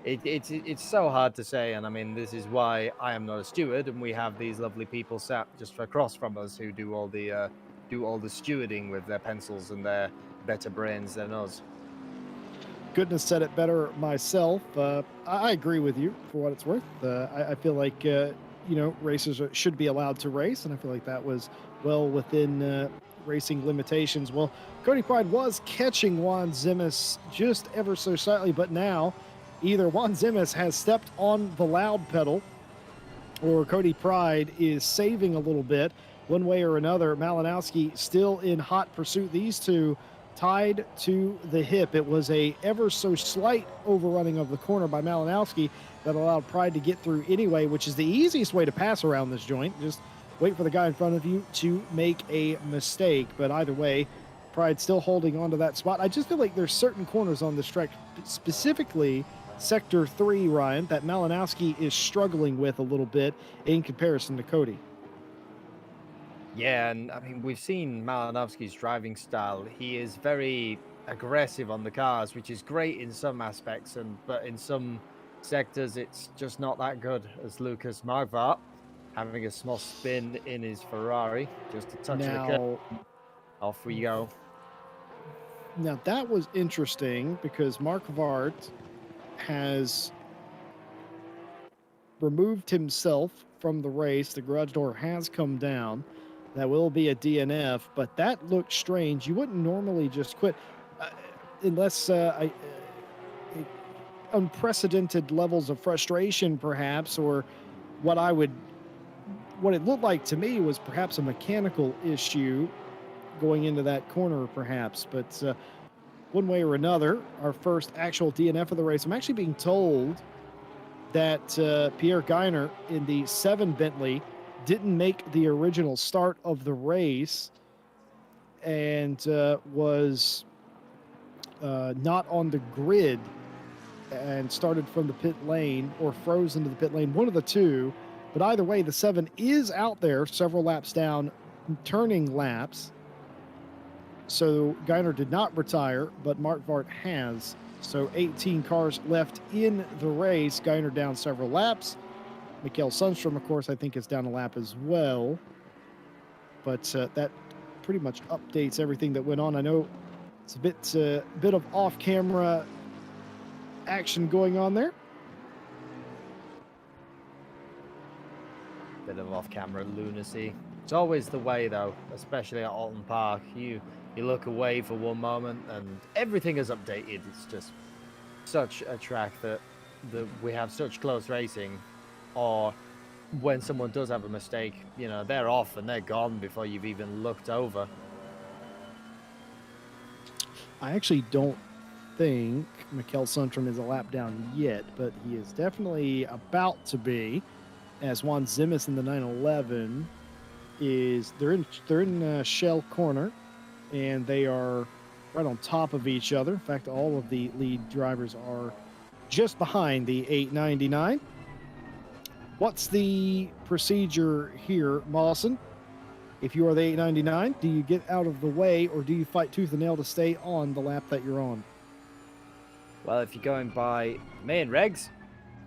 It's so hard to say, and I mean, this is why I am not a steward, and we have these lovely people sat just across from us who do all the stewarding with their pencils and their better brains than us. Couldn't have said it better myself. I agree with you for what it's worth. I feel like racers should be allowed to race, and I feel like that was well within racing limitations. Well, Cody Pride was catching Juan Zimis just ever so slightly, but now either Juan Zimis has stepped on the loud pedal or Cody Pride is saving a little bit one way or another. Malinowski still in hot pursuit. These two tied to the hip. It was a ever so slight overrunning of the corner by Malinowski that allowed Pride to get through anyway, which is the easiest way to pass around this joint. Just wait for the guy in front of you to make a mistake. But either way, Pride still holding on to that spot. I just feel like there's certain corners on this track, specifically Sector 3, Ryan, that Malinowski is struggling with a little bit in comparison to Cody. Yeah, and I mean, we've seen Malinowski's driving style. He is very aggressive on the cars, which is great in some aspects, but in some sectors, it's just not that good. As Lucas Marquardt having a small spin in his Ferrari, just a touch of the curve. Off we go. Now that was interesting because Marquardt has removed himself from the race. The garage door has come down. That will be a DNF, but that looked strange. You wouldn't normally just quit unless unprecedented levels of frustration, perhaps, or what it looked like to me was perhaps a mechanical issue going into that corner, perhaps. But one way or another, our first actual DNF of the race. I'm actually being told that Pierre Geiner in the 7 Bentley didn't make the original start of the race and was not on the grid and started from the pit lane or froze into the pit lane, one of the two. But either way, the 7 is out there several laps down, turning laps. So Geiner did not retire, but Marquardt has. So 18 cars left in the race. Geiner down several laps. Mikael Sundstrom, of course, I think is down a lap as well. But that pretty much updates everything that went on. I know it's a bit of off-camera action going on there. Bit of off-camera lunacy. It's always the way, though, especially at Oulton Park. You look away for one moment, and everything is updated. It's just such a track that we have such close racing, or when someone does have a mistake, you know, they're off and they're gone before you've even looked over. I actually don't think Mikkel Sundstrom is a lap down yet, but he is definitely about to be, as Juan Zimis in the 911 is they're in Shell Corner, and they are right on top of each other. In fact, all of the lead drivers are just behind the 899. What's the procedure here, Mawson? If you are the 899, do you get out of the way, or do you fight tooth and nail to stay on the lap that you're on? Well, if you're going by main regs,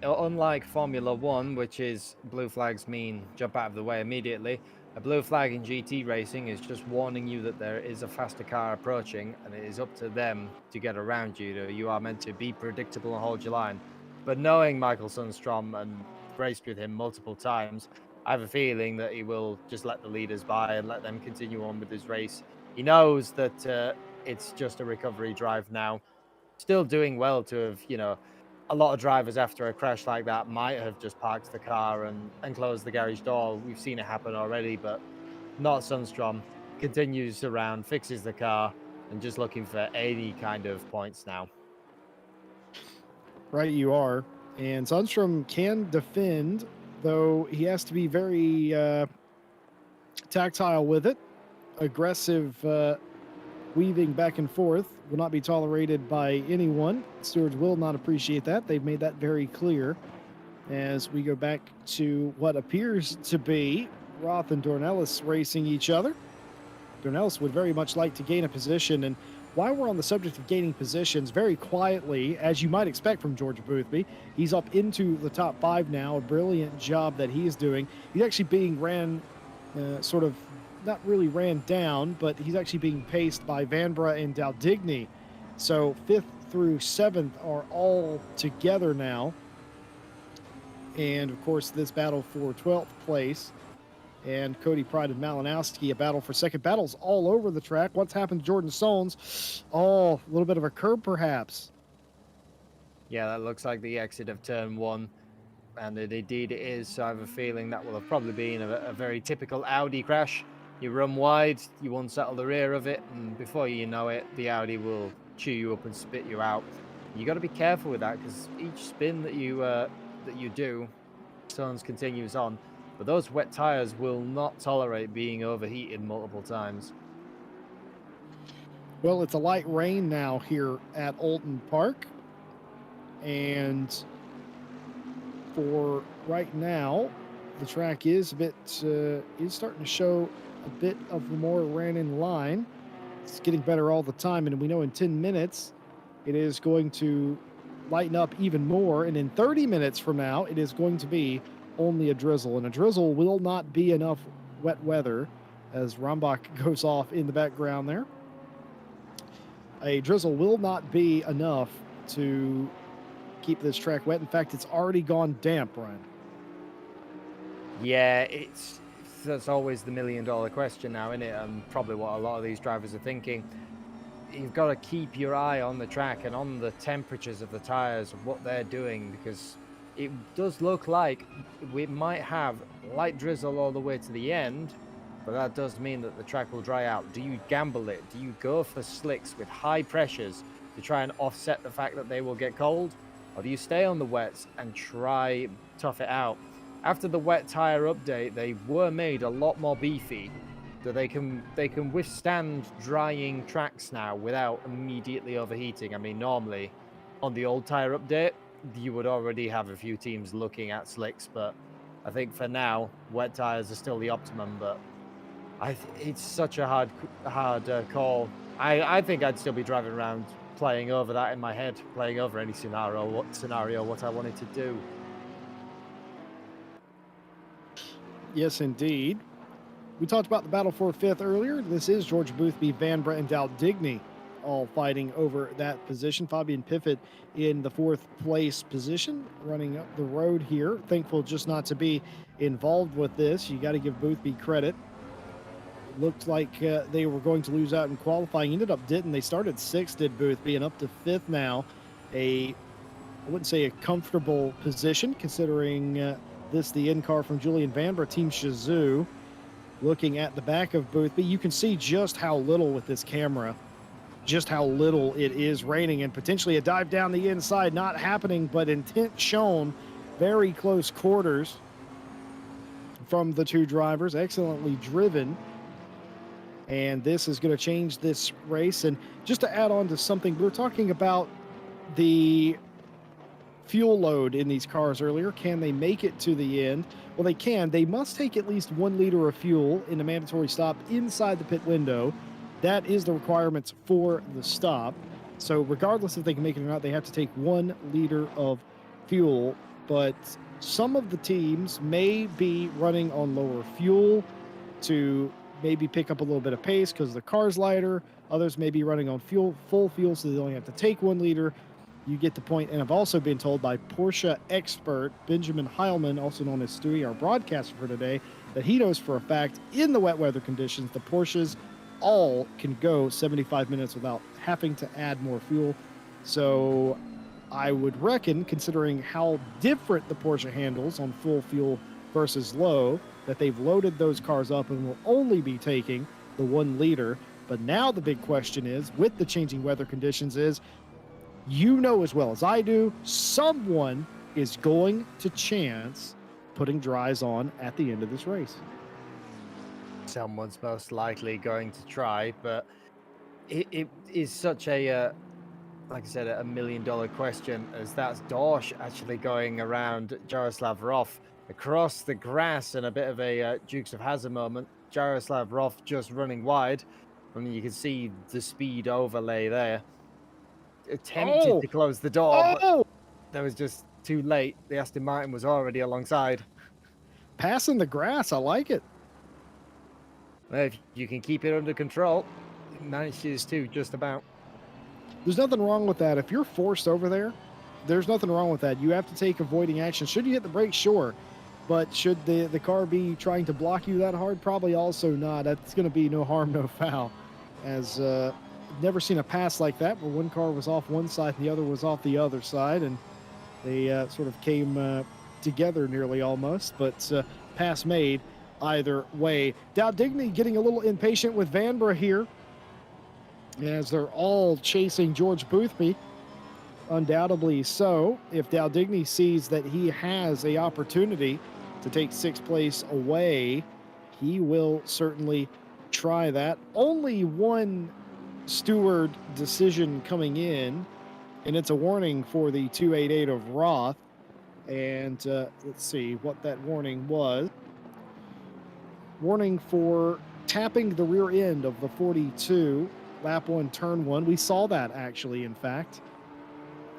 unlike Formula One, which is blue flags mean jump out of the way immediately, a blue flag in GT racing is just warning you that there is a faster car approaching, and it is up to them to get around you. You are meant to be predictable and hold your line. But knowing Michael Sundstrom and raced with him multiple times, I have a feeling that he will just let the leaders by and let them continue on with his race. He knows that it's just a recovery drive now. Still doing well to have, you know, a lot of drivers after a crash like that might have just parked the car and closed the garage door. We've seen it happen already, but not Sundstrom. Continues around, fixes the car, and just looking for any kind of points now. Right, you are. And Sundstrom can defend, though he has to be very tactile with it. Aggressive weaving back and forth will not be tolerated by anyone. Stewards will not appreciate that. They've made that very clear. As we go back to what appears to be Roth and Dornelis racing each other. Dornelis would very much like to gain a position. And while we're on the subject of gaining positions, very quietly, as you might expect from George Boothby, he's up into the top 5 now. A brilliant job that he is doing. He's actually being ran sort of, not really ran down, but he's actually being paced by Vanbrugh and Daldigny. So 5th through 7th are all together now. And of course, this battle for 12th place. And Cody Pride and Malinowski, a battle for second. Battles all over the track. What's happened to Jordan Sones? Oh, a little bit of a curb, perhaps. Yeah, that looks like the exit of turn 1. And indeed it is. So I have a feeling that will have probably been a very typical Audi crash. You run wide, you unsettle the rear of it, and before you know it, the Audi will chew you up and spit you out. You got to be careful with that, because each spin that you do, Stones continues on. But those wet tires will not tolerate being overheated multiple times. Well, it's a light rain now here at Oulton Park. And for right now, the track is a bit is starting to show a bit of more ran in line. It's getting better all the time, and we know in 10 minutes it is going to lighten up even more, and in 30 minutes from now it is going to be only a drizzle, and a drizzle will not be enough wet weather, as Rambach goes off in the background there. A drizzle will not be enough to keep this track wet. In fact, it's already gone damp, Brian. Yeah, that's always the $1 million question now, isn't it? And probably what a lot of these drivers are thinking. You've got to keep your eye on the track and on the temperatures of the tires, what they're doing, because it does look like we might have light drizzle all the way to the end, but that does mean that the track will dry out. Do you gamble it? Do you go for slicks with high pressures to try and offset the fact that they will get cold? Or do you stay on the wets and try tough it out? After the wet tire update, they were made a lot more beefy, so they can withstand drying tracks now without immediately overheating. I mean, normally on the old tire update, you would already have a few teams looking at slicks, but I think for now, wet tires are still the optimum. But it's such a hard call. I think I'd still be driving around playing over that in my head, playing over any scenario, what I wanted to do. Yes, indeed. We talked about the battle for 5th earlier. This is George Boothby, Vanbrugh, and Daldigny all fighting over that position. Fabian Piffet in the 4th place position, running up the road here. Thankful just not to be involved with this. You got to give Boothby credit. looked like they were going to lose out in qualifying. Ended up didn't. They started sixth, did Boothby, and up to fifth now. I wouldn't say a comfortable position considering this the in car from Julian Vanber, Team Shazoo. Looking at the back of Boothby, you can see just how little with this camera, just how little it is raining, and potentially a dive down the inside not happening, but intent shown. Very close quarters from the two drivers, excellently driven. And this is going to change this race. And just to add on to something, we were talking about the fuel load in these cars earlier. Can they make it to the end? Well, they can. They must take at least 1 liter of fuel in a mandatory stop inside the pit window. That is the requirements for the stop. So regardless if they can make it or not, they have to take 1 liter of fuel. But some of the teams may be running on lower fuel to maybe pick up a little bit of pace because the car's lighter. Others may be running on full fuel, so they only have to take 1 liter. You get the point. And I've also been told by Porsche expert Benjamin Heilman, also known as Stewie, our broadcaster for today, that he knows for a fact in the wet weather conditions, the Porsches all can go 75 minutes without having to add more fuel. So I would reckon, considering how different the Porsche handles on full fuel versus low, that they've loaded those cars up and will only be taking the 1 liter. But now the big question is, with the changing weather conditions, is you know as well as I do, someone is going to chance putting dries on at the end of this race. Someone's most likely going to try, but it is such a, like I said, $1 million question, as that's Dorsch actually going around Jaroslav Roth across the grass, and a bit of a Dukes of Hazzard moment. Jaroslav Roth just running wide, and you can see the speed overlay there. Attempted to close the door, but that was just too late. The Aston Martin was already alongside. Passing the grass, I like it. Well, if you can keep it under control, it manages to just about. There's nothing wrong with that. If you're forced over there, there's nothing wrong with that. You have to take avoiding action. Should you hit the brakes? Sure. But should the car be trying to block you that hard? Probably also not. That's going to be no harm, no foul. As never seen a pass like that where one car was off one side and the other was off the other side, and they sort of came together nearly almost, but pass made either way. Dow Digney getting a little impatient with Vanbrugh here as they're all chasing George Boothby. Undoubtedly so. If Dow Digney sees that he has a opportunity to take 6th place away, he will certainly try that. Only one steward decision coming in, and it's a warning for the 288 of Roth. And let's see what that warning was. Warning for tapping the rear end of the 42, lap 1, turn 1. We saw that actually, in fact,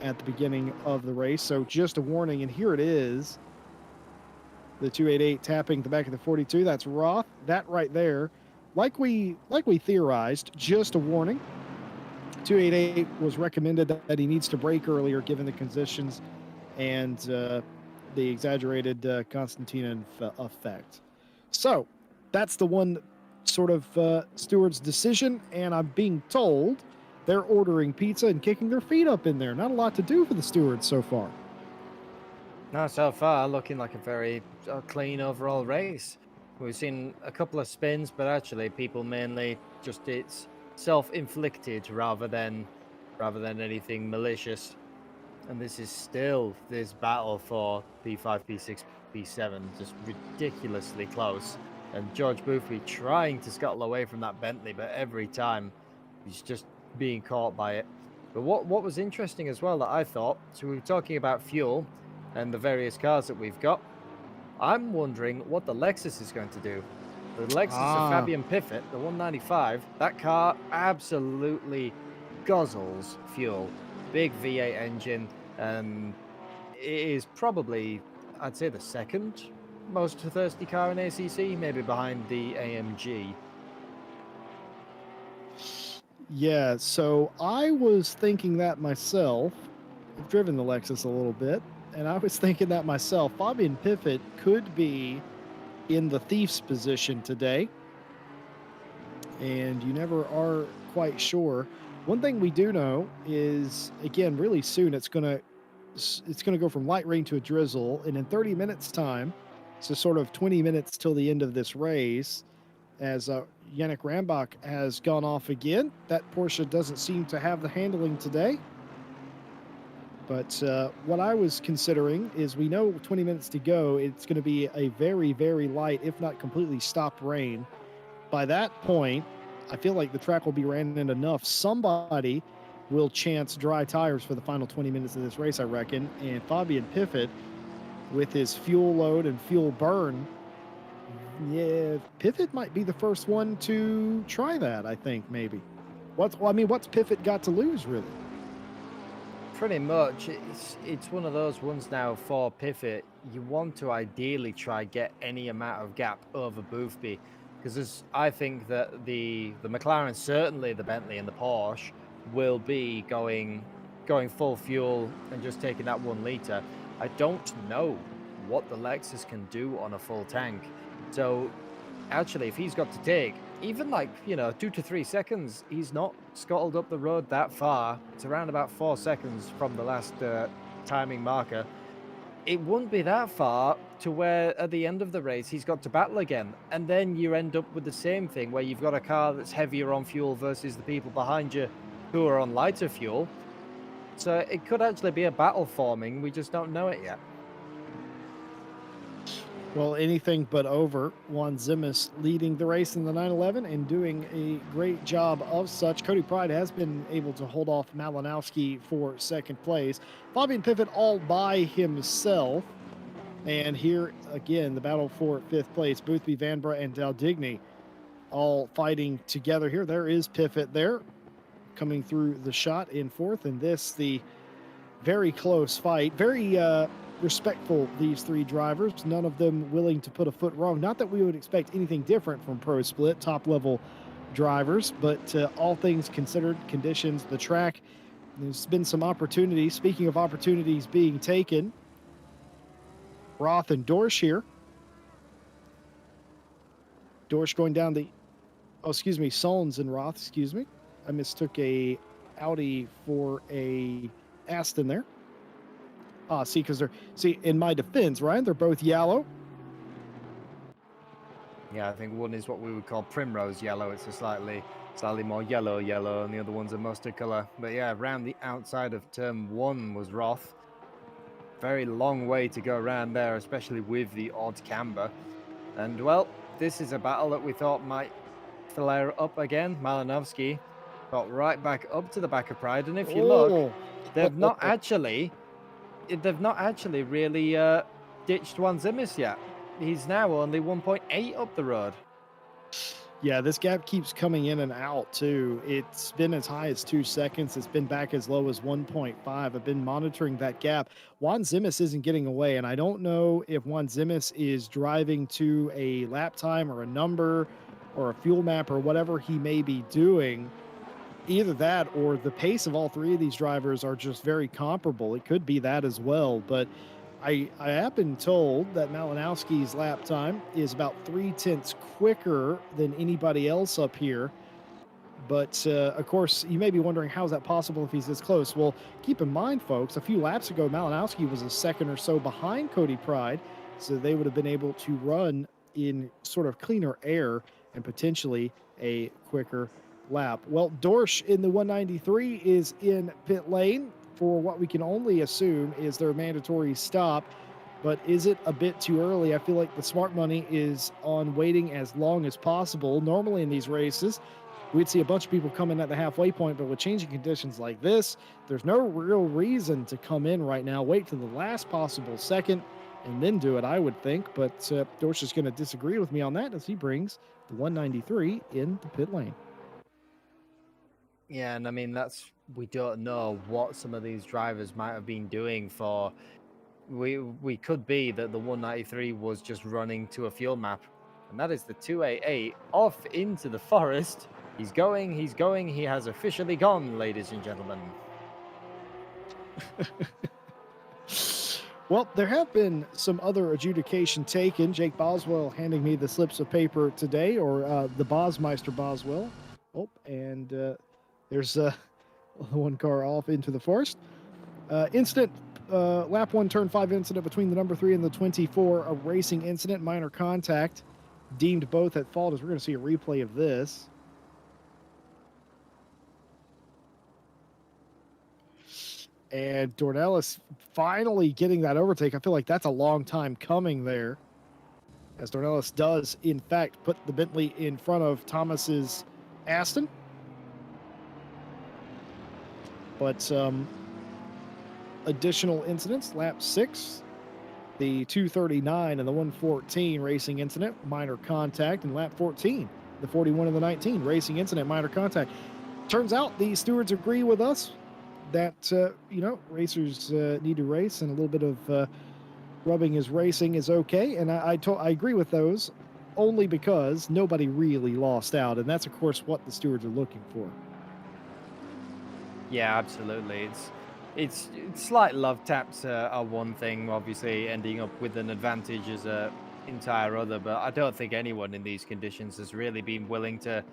at the beginning of the race. So just a warning, and here it is. The 288 tapping the back of the 42. That's Roth. That right there, like we theorized, just a warning. 288 was recommended that he needs to brake earlier given the conditions and the exaggerated Constantinan effect. So that's the one sort of steward's decision, and I'm being told they're ordering pizza and kicking their feet up in there. Not a lot to do for the stewards so far. No, so far looking like a very clean overall race. We've seen a couple of spins, but actually people mainly just it's self-inflicted rather than anything malicious. And this is still this battle for P5, P6, P7, just ridiculously close. And George Boothby trying to scuttle away from that Bentley, but every time he's just being caught by it. But what was interesting as well that I thought, so we were talking about fuel and the various cars that we've got. I'm wondering what the Lexus is going to do. The Lexus of Fabian Piffet, the 195, that car absolutely guzzles fuel. Big V8 engine. It is probably, I'd say, the second most thirsty car in ACC, maybe behind the AMG. Yeah, so I was thinking that myself. I've driven the Lexus a little bit, and I was thinking that myself. Fabian Piffet could be in the thief's position today. and you never are quite sure. One thing we do know is, again, really soon it's gonna go from light rain to a drizzle, and in 30 minutes time, so sort of 20 minutes till the end of this race, as Yannick Rambach has gone off again. That Porsche doesn't seem to have the handling today. But what I was considering is, we know 20 minutes to go, it's going to be a very, very light, if not completely stopped rain. By that point, I feel like the track will be ran in enough. Somebody will chance dry tires for the final 20 minutes of this race, I reckon. And Fabian Piffet, with his fuel load and fuel burn, yeah, Piffet might be the first one to try that, I think, maybe. What's Piffet got to lose, really? Pretty much, it's one of those ones now for Piffet. You want to ideally try get any amount of gap over Boothby, because I think that the McLaren, certainly the Bentley and the Porsche, will be going full fuel and just taking that 1 liter. I don't know what the Lexus can do on a full tank. So actually, if he's got to take even, like, 2 to 3 seconds, he's not scuttled up the road that far. It's around about 4 seconds from the last timing marker. It wouldn't be that far to where at the end of the race he's got to battle again, and then you end up with the same thing where you've got a car that's heavier on fuel versus the people behind you who are on lighter fuel. So it could actually be a battle forming. We just don't know it yet. Well, anything but over. Juan Zimis leading the race in the 911 and doing a great job of such. Cody Pride has been able to hold off Malinowski for second place. Fabian Piffet all by himself. And here again, the battle for fifth place. Boothby, Vanbrugh, and Daldigny all fighting together here. There is Piffet there coming through the shot in fourth. And this, the very close fight. Very respectful, these three drivers, none of them willing to put a foot wrong. Not that we would expect anything different from Pro Split, top level drivers, but all things considered, conditions, the track, there's been some opportunities. Speaking of opportunities being taken, Roth and Dorsch here. Dorsch going down the, Solons and Roth, I mistook a Audi for a Aston there. In my defense, Ryan, they're both yellow. Yeah, I think one is what we would call primrose yellow. It's a slightly more yellow, and the other one's a mustard color. But yeah, around the outside of turn 1 was Roth. Very long way to go around there, especially with the odd camber. And well, this is a battle that we thought might flare up again. Malinowski got right back up to the back of Pride, and if you look, they've not actually really ditched Juan Zimis yet. He's now only 1.8 up the road. Yeah, this gap keeps coming in and out too. It's been as high as 2 seconds. It's been back as low as 1.5. I've been monitoring that gap. Juan Zimis isn't getting away, and I don't know if Juan Zimis is driving to a lap time or a number or a fuel map or whatever he may be doing. Either that or the pace of all three of these drivers are just very comparable. It could be that as well, but I have been told that Malinowski's lap time is about 0.3 quicker than anybody else up here. But of course, you may be wondering, how is that possible if he's this close? Well, keep in mind, folks, a few laps ago, Malinowski was a second or so behind Cody Pride, so they would have been able to run in sort of cleaner air and potentially a quicker lap. Well, Dorsch in the 193 is in pit lane for what we can only assume is their mandatory stop. But is it a bit too early? I feel like the smart money is on waiting as long as possible. Normally in these races, we'd see a bunch of people come in at the halfway point, but with changing conditions like this, there's no real reason to come in right now. Wait to the last possible second and then do it, I would think. But Dorsch is going to disagree with me on that as he brings the 193 in the pit lane. Yeah, and I mean, we don't know what some of these drivers might have been doing for. We could be that the 193 was just running to a fuel map, and that is the 288 off into the forest. He's going, he has officially gone, ladies and gentlemen. Well, there have been some other adjudication taken. Jake Boswell handing me the slips of paper today, or the Bosmeister Boswell. Oh, and there's one car off into the forest. Incident, lap one, turn five incident between the number 3 and the 24, a racing incident, minor contact, deemed both at fault, as we're going to see a replay of this. And Dornelis finally getting that overtake. I feel like that's a long time coming there, as Dornelis does, in fact, put the Bentley in front of Thomas's Aston. But additional incidents, lap 6, the 239 and the 114 racing incident, minor contact, and lap 14, the 41 and the 19 racing incident, minor contact. Turns out the stewards agree with us that, racers need to race, and a little bit of rubbing is racing is okay. And I agree with those, only because nobody really lost out. And that's, of course, what the stewards are looking for. Yeah, absolutely. It's slight love taps are one thing. Obviously, ending up with an advantage is a entire other. But I don't think anyone in these conditions has really been willing to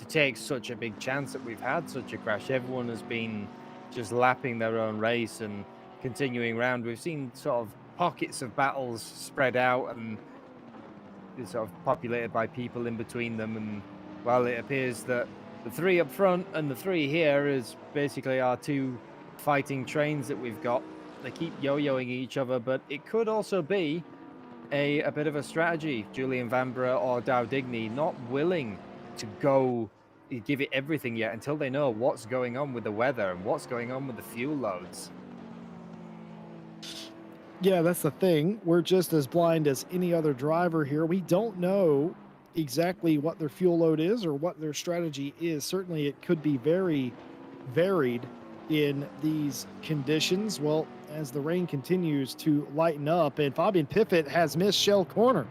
take such a big chance that we've had such a crash. Everyone has been just lapping their own race and continuing round. We've seen sort of pockets of battles spread out and sort of populated by people in between them. And while it appears that the 3 up front and the 3 here is basically our 2 fighting trains that we've got, they keep yo-yoing each other, but it could also be a bit of a strategy. Julian Vanbrugh or Dow Digny not willing to go give it everything yet until they know what's going on with the weather and what's going on with the fuel loads. Yeah, that's the thing. We're just as blind as any other driver here. We don't know exactly what their fuel load is or what their strategy is. Certainly, it could be very varied in these conditions. Well, as the rain continues to lighten up, and Fabian Piffet has missed Shell Corner.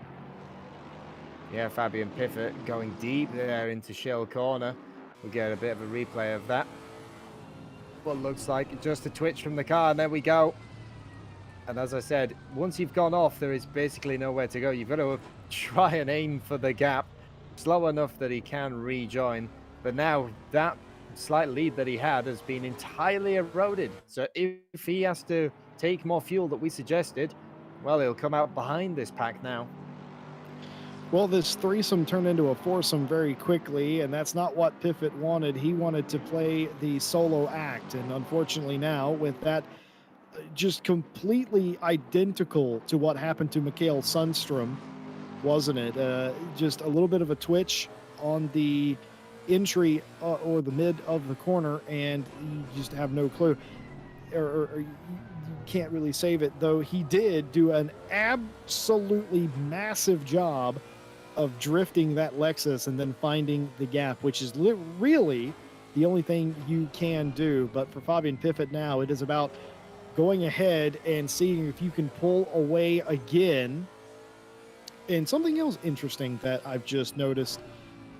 Yeah, Fabian Piffet going deep there into Shell Corner. We'll get a bit of a replay of that. What looks like just a twitch from the car, and there we go. And as I said, once you've gone off, there is basically nowhere to go. You've got to try and aim for the gap, slow enough that he can rejoin. But now that slight lead that he had has been entirely eroded. So if he has to take more fuel that we suggested, well, he'll come out behind this pack now. Well, this threesome turned into a foursome very quickly, and that's not what Piffet wanted. He wanted to play the solo act, and unfortunately now, with that just completely identical to what happened to Mikael Sundstrom, wasn't it? Just a little bit of a twitch on the entry or the mid of the corner, and you just have no clue, or you can't really save it. Though he did do an absolutely massive job of drifting that Lexus and then finding the gap, which is really the only thing you can do. But for Fabian Piffet now, it is about going ahead and seeing if you can pull away again. And something else interesting that I've just noticed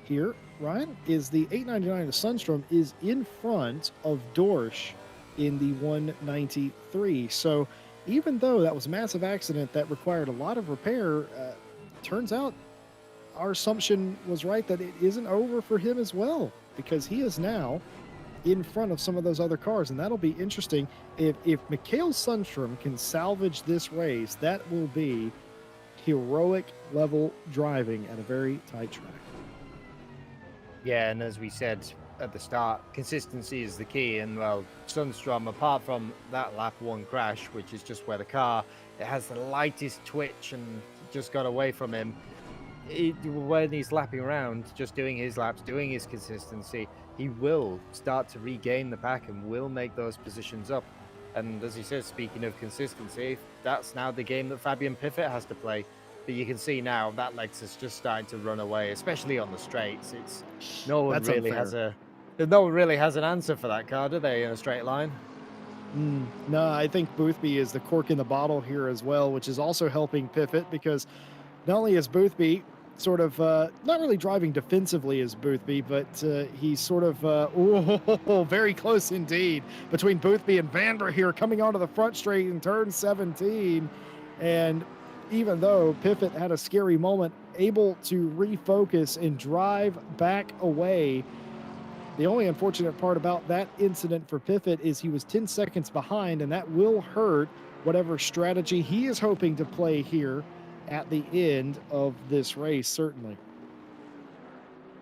here, Ryan, is the 899 of Sundstrom is in front of Dorsch in the 193. So even though that was a massive accident that required a lot of repair, turns out our assumption was right that it isn't over for him as well, because he is now in front of some of those other cars. And that'll be interesting. If Mikael Sundstrom can salvage this race, that will be heroic level driving at a very tight track. Yeah, and as we said at the start, consistency is the key. And well, Sundstrom, apart from that lap 1 crash, which is just where the car, it has the lightest twitch and just got away from him. When he's lapping around, just doing his laps, doing his consistency, he will start to regain the pack and will make those positions up. And as he says, speaking of consistency, that's now the game that Fabian Piffet has to play. But you can see now that Lexus just starting to run away, especially on the straights. No one really has an answer for that car, do they, in a straight line? No, I think Boothby is the cork in the bottle here as well, which is also helping Piffet, because not only is Boothby sort of not really driving defensively as Boothby, but he's sort of oh, very close indeed between Boothby and Vanbrugh here coming onto the front straight in turn 17. And even though Piffett had a scary moment, able to refocus and drive back away. The only unfortunate part about that incident for Piffett is he was 10 seconds behind, and that will hurt whatever strategy he is hoping to play here at the end of this race, certainly.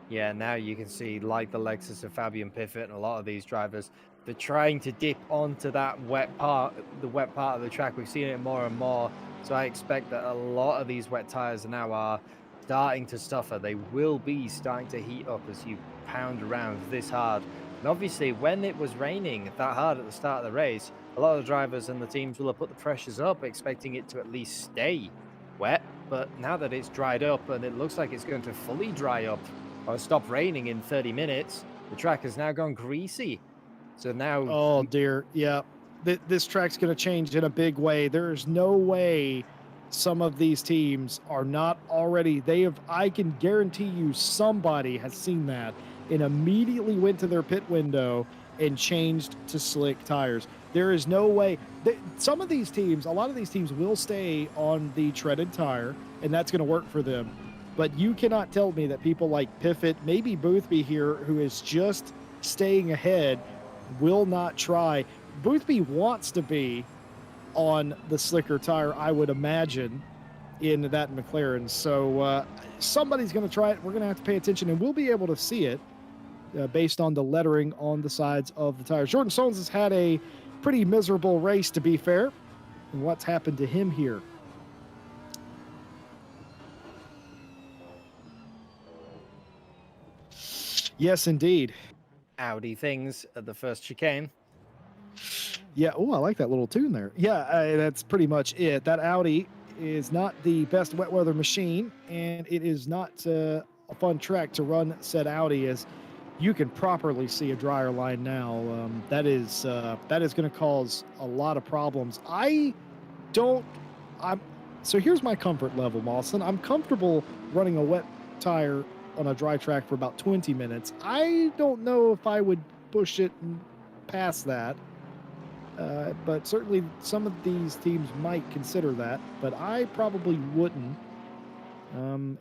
Yeah, now you can see, like the Lexus of Fabian Piffett and a lot of these drivers, they're trying to dip onto that wet part, the wet part of the track. We've seen it more and more. So I expect that a lot of these wet tires now are starting to suffer. They will be starting to heat up as you pound around this hard. And obviously, when it was raining that hard at the start of the race, a lot of the drivers and the teams will have put the pressures up, expecting it to at least stay wet. But now that it's dried up and it looks like it's going to fully dry up or stop raining in 30 minutes, the track has now gone greasy. So now... Oh, dear. Yeah. This track's going to change in a big way. There's no way some of these teams are not already... I can guarantee you somebody has seen that and immediately went to their pit window and changed to slick tires. There is no way. Some of these teams, a lot of these teams will stay on the treaded tire, and that's going to work for them. But you cannot tell me that people like Piffett, maybe Boothby here, who is just staying ahead, will not try. Boothby wants to be on the slicker tire, I would imagine, in that McLaren. So somebody's going to try it. We're going to have to pay attention, and we'll be able to see it based on the lettering on the sides of the tires. Jordan Stones has had a pretty miserable race, to be fair. And what's happened to him here? Yes, indeed. Audi things at the first chicane. Yeah, oh, I like that little tune there. Yeah, that's pretty much it. That Audi is not the best wet weather machine, and it is not a fun track to run said Audi, as you can properly see a dryer line now. That is going to cause a lot of problems. So here's my comfort level, Mawson. I'm comfortable running a wet tire on a dry track for about 20 minutes. I don't know if I would push it past that. But certainly some of these teams might consider that, but I probably wouldn't.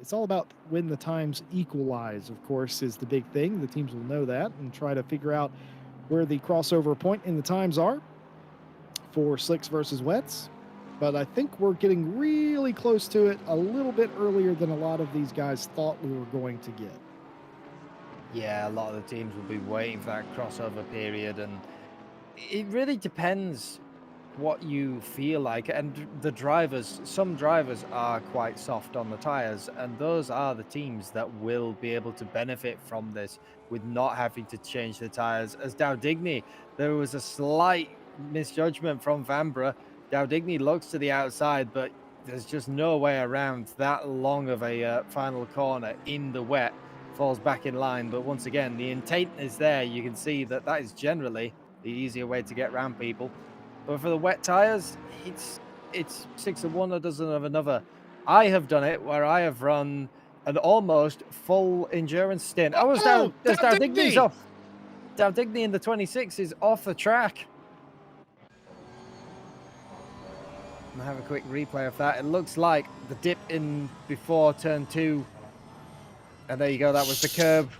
It's all about when the times equalize, of course, is the big thing. The teams will know that and try to figure out where the crossover point in the times are for slicks versus wets. But I think we're getting really close to it a little bit earlier than a lot of these guys thought we were going to get. Yeah, a lot of the teams will be waiting for that crossover period, and it really depends what you feel like. And the drivers, some drivers are quite soft on the tires, and those are the teams that will be able to benefit from this with not having to change the tires. As Dowdigny, there was a slight misjudgment from Vanbrugh. Dowdigny looks to the outside, but there's just no way around that long of a final corner in the wet. Falls back in line, but once again, the intent is there. You can see that that is generally the easier way to get around people. But for the wet tires, it's 6 of one, a dozen of another. I have done it where I have run an almost full endurance stint. Dowdigny's off. Dowdigny in the 26 is off the track. I'll have a quick replay of that. It looks like the dip in before turn 2. And there you go, that was the curb.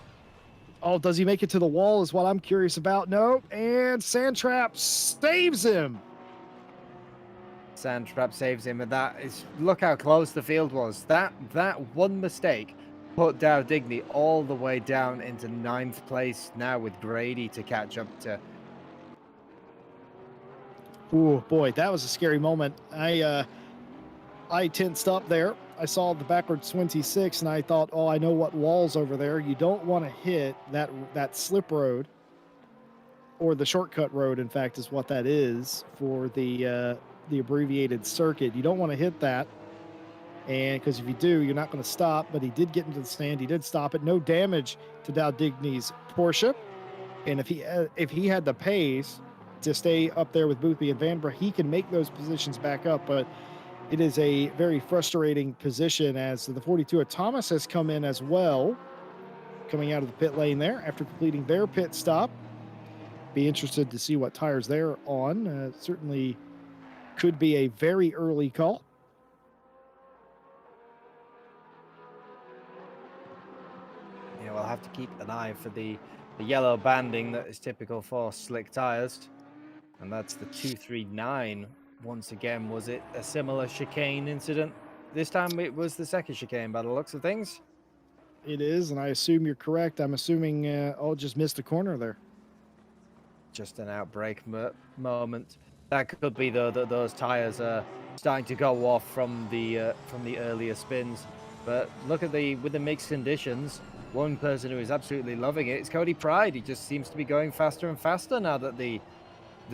Oh, does he make it to the wall is what I'm curious about. No, and Sandtrap saves him. Sandtrap saves him, and that is, look how close the field was. That one mistake put Dowdigny all the way down into 9th place now with Grady to catch up to. Oh boy, that was a scary moment. I tensed up there. I saw the backwards 26 and I thought, oh, I know what wall's over there. You don't want to hit that slip road, or the shortcut road, in fact, is what that is for the abbreviated circuit. You don't want to hit that, and because if you do, you're not going to stop. But he did get into the stand. He did stop it. No damage to Dowdigny's Porsche, and if he had the pace to stay up there with Boothby and Vanbrugh, he can make those positions back up. But It is a very frustrating position as the 42 of Thomas has come in as well, coming out of the pit lane there after completing their pit stop. Be interested to see what tires they're on. Certainly could be a very early call. Yeah, we'll have to keep an eye for the yellow banding that is typical for slick tires. And that's the 239. Once again, was it a similar chicane incident? This time it was the second chicane by the looks of things. It is, and I assume you're correct. I'm assuming, just missed a corner there. Just an outbreak moment. That could be though that those tires are starting to go off from the earlier spins. But look at with the mixed conditions. One person who is absolutely loving it is Cody Pride. He just seems to be going faster and faster now that the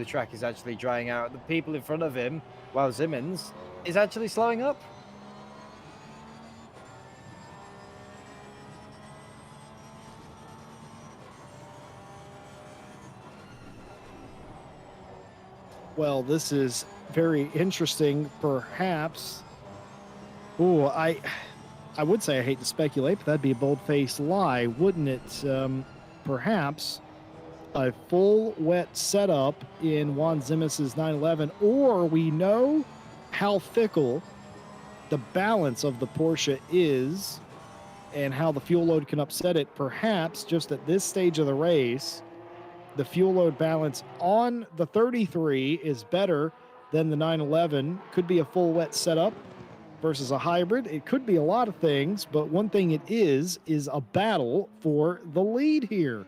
track is actually drying out. The people in front of him, while Simmons is actually slowing up. Well, this is very interesting, perhaps. Oh, I would say I hate to speculate, but that'd be a bold-faced lie, wouldn't it? Perhaps a full wet setup in Juan Zimmis's 911, or we know how fickle the balance of the Porsche is and how the fuel load can upset it. Perhaps just at this stage of the race, the fuel load balance on the 33 is better than the 911. Could be a full wet setup versus a hybrid. It could be a lot of things, but one thing it is a battle for the lead here.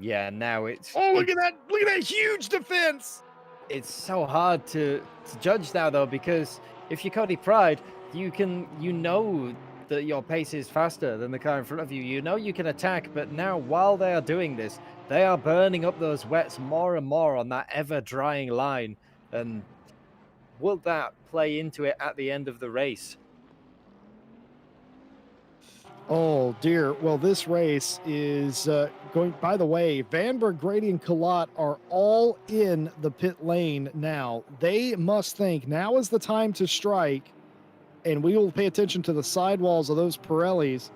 Yeah, now it's... Oh, look at that. Look at that huge defense. It's so hard to judge now, though, because if you're Cody Pride, you know that your pace is faster than the car in front of you. You know you can attack, but now while they are doing this, they are burning up those wets more and more on that ever-drying line. And will that play into it at the end of the race? Oh, dear. Well, this race is going... By the way, Vanberg, Grady, and Kalat are all in the pit lane now. They must think now is the time to strike, and we will pay attention to the sidewalls of those Pirellis.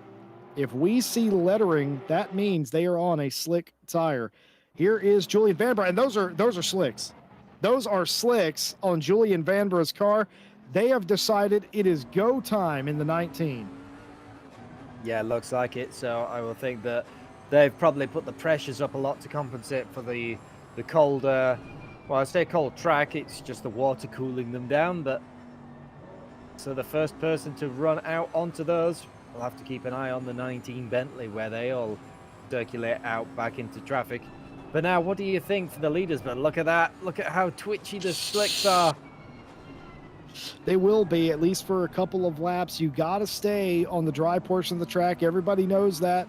If we see lettering, that means they are on a slick tire. Here is Julian Vanbrugh, and those are slicks. Those are slicks on Julian Vanbrugh's car. They have decided it is go time in the 19. Yeah, it looks like it. So I will think that they've probably put the pressures up a lot to compensate for the cold, well, I say cold track. It's just the water cooling them down. But so the first person to run out onto those, we'll have to keep an eye on the 19 Bentley, where they all circulate out back into traffic. But now, what do you think for the leaders? But look at that. Look at how twitchy the slicks are. They will be, at least for a couple of laps. You got to stay on the dry portion of the track. Everybody knows that.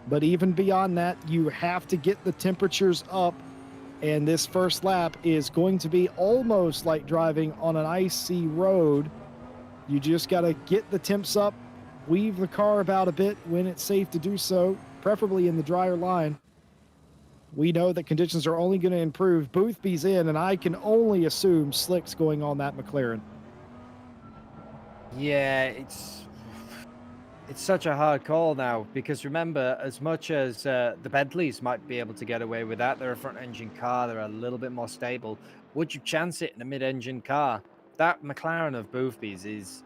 But even beyond that, you have to get the temperatures up. And this first lap is going to be almost like driving on an icy road. You just got to get the temps up, weave the car about a bit when it's safe to do so, preferably in the drier line. We know that conditions are only going to improve. Boothby's in, and I can only assume slicks going on that McLaren. Yeah, it's such a hard call now, because remember, as much as the Bentleys might be able to get away with that, they're a front-engine car, they're a little bit more stable. Would you chance it in a mid-engine car? That McLaren of Boothby's is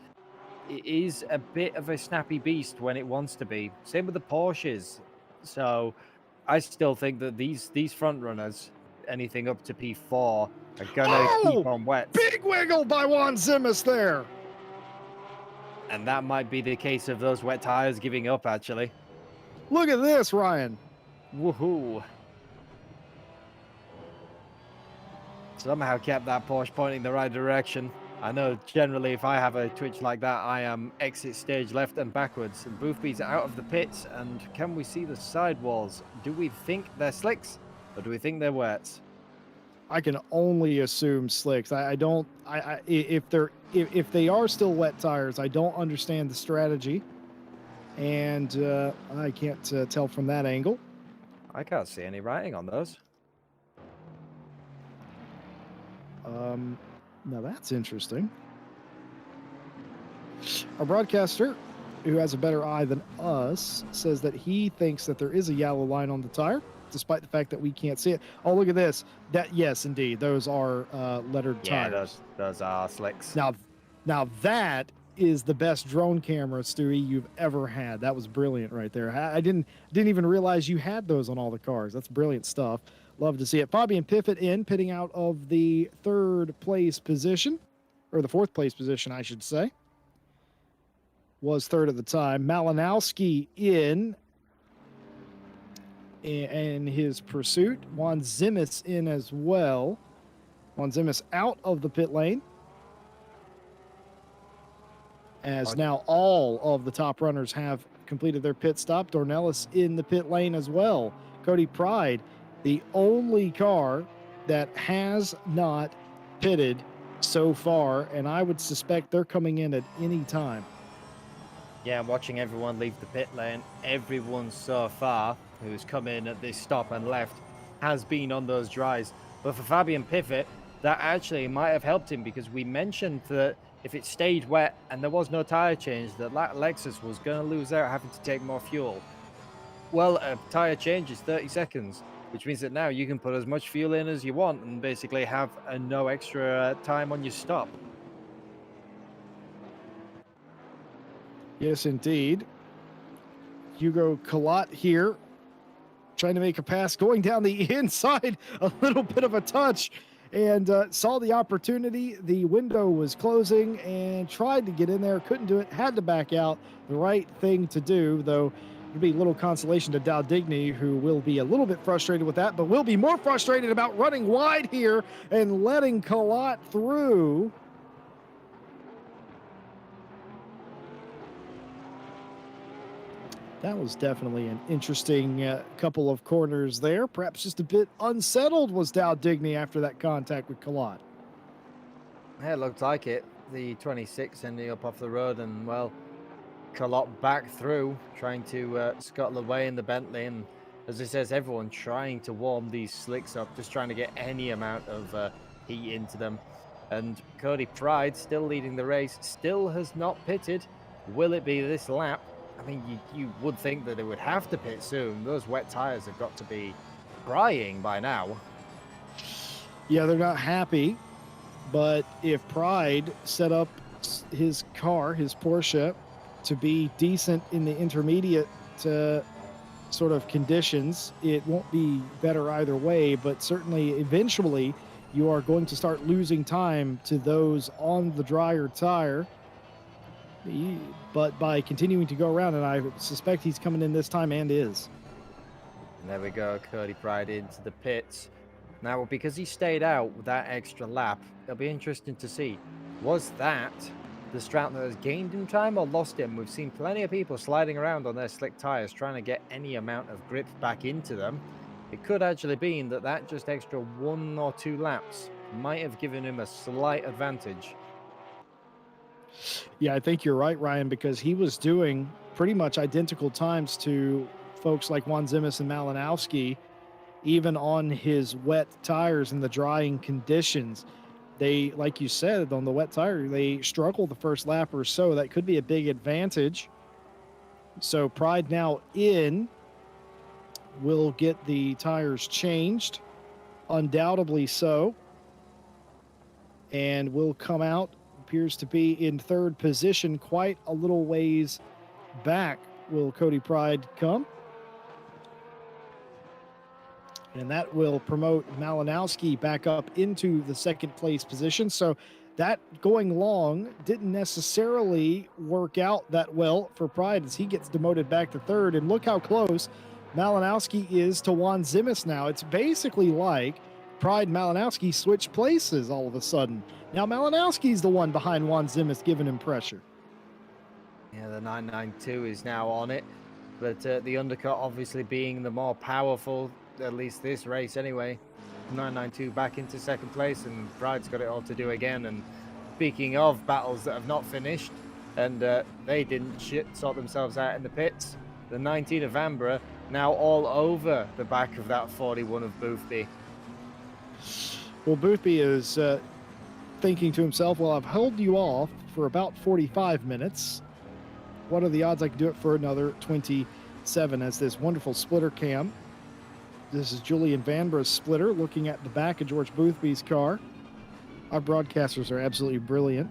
a bit of a snappy beast when it wants to be. Same with the Porsches. So I still think that these front runners, anything up to P4, are gonna keep on wet. Big wiggle by Juan Zimmis there. And that might be the case of those wet tires giving up, actually. Look at this, Ryan. Woohoo. Somehow kept that Porsche pointing the right direction. I know generally if I have a twitch like that, I am exit stage left and backwards. And Boothby's out of the pits. And can we see the sidewalls? Do we think they're slicks or do we think they're wets? I can only assume slicks. If they are still wet tires, I don't understand the strategy, and I can't tell from that angle. I can't see any writing on those. Now that's interesting. Our broadcaster, who has a better eye than us, says that he thinks that there is a yellow line on the tire, despite the fact that we can't see it. Oh, look at this. That yes, indeed, those are lettered Yeah, tires. those are slicks. Now that is the best drone camera, Stewie, you've ever had. That was brilliant right there. I didn't even realize you had those on all the cars. That's brilliant stuff. Love to see it. Fabian Piffet pitting out of the third place position, or the fourth place position, I should say. Was third at the time. Malinowski in his pursuit. Juan Zimis in as well. Juan Zimis out of the pit lane. As now all of the top runners have completed their pit stop. Dornelis in the pit lane as well. Cody Pride, the only car that has not pitted so far, and I would suspect they're coming in at any time. Yeah, I'm watching everyone leave the pit lane. Everyone so far who's come in at this stop and left has been on those dries. But for Fabian Piffet, that actually might have helped him, because we mentioned that if it stayed wet and there was no tire change, that Lexus was going to lose out having to take more fuel. Well, a tire change is 30 seconds, which means that now you can put as much fuel in as you want and basically have no extra time on your stop. Yes, indeed. Hugo Collat here, trying to make a pass, going down the inside, a little bit of a touch, and saw the opportunity. The window was closing and tried to get in there, couldn't do it, had to back out. The right thing to do, though. It'll be little consolation to Dowdigny, who will be a little bit frustrated with that, but will be more frustrated about running wide here and letting Collat through. That was definitely an interesting couple of corners there. Perhaps just a bit unsettled was Dowdigny after that contact with Collat. Yeah, it looked like it. The 26 ending up off the road, and well, Collat back through, trying to scuttle away in the Bentley. And as it says, everyone trying to warm these slicks up, just trying to get any amount of heat into them. And Cody Pride, still leading the race, still has not pitted. Will it be this lap? I mean, you would think that they would have to pit soon. Those wet tires have got to be crying by now. Yeah, they're not happy. But if Pride set up his car, his Porsche, to be decent in the intermediate sort of conditions, it won't be better either way. But certainly, eventually, you are going to start losing time to those on the drier tire. But by continuing to go around, and I suspect he's coming in this time and is. And there we go, Cody Pride into the pits. Now, because he stayed out with that extra lap, it'll be interesting to see, was that the Stratton that has gained him time or lost him? We've seen plenty of people sliding around on their slick tires, trying to get any amount of grip back into them. It could actually be that just extra 1 or 2 laps might have given him a slight advantage. Yeah, I think you're right, Ryan, because he was doing pretty much identical times to folks like Juan Zimis and Malinowski, even on his wet tires in the drying conditions. They, like you said, on the wet tire, they struggled the first lap or so. That could be a big advantage. So Pride now in will get the tires changed, undoubtedly so, and will come out. Appears to be in third position, quite a little ways back. Will Cody Pride come? And that will promote Malinowski back up into the second place position. So that going long didn't necessarily work out that well for Pride, as he gets demoted back to third. And look how close Malinowski is to Juan Zimis now. It's basically like Pride and Malinowski switch places all of a sudden. Now Malinowski's the one behind Juan Zimis, giving him pressure. Yeah, the 992 is now on it, but the undercut obviously being the more powerful, at least this race anyway. 992 back into second place, and Pride's got it all to do again. And speaking of battles that have not finished, and they didn't sort themselves out in the pits, the 19 of Ambra now all over the back of that 41 of Boothby. Well, Boothby is thinking to himself, well, I've held you off for about 45 minutes. What are the odds I can do it for another 27? As this wonderful splitter cam. This is Julian Vanbrugh's splitter looking at the back of George Boothby's car. Our broadcasters are absolutely brilliant,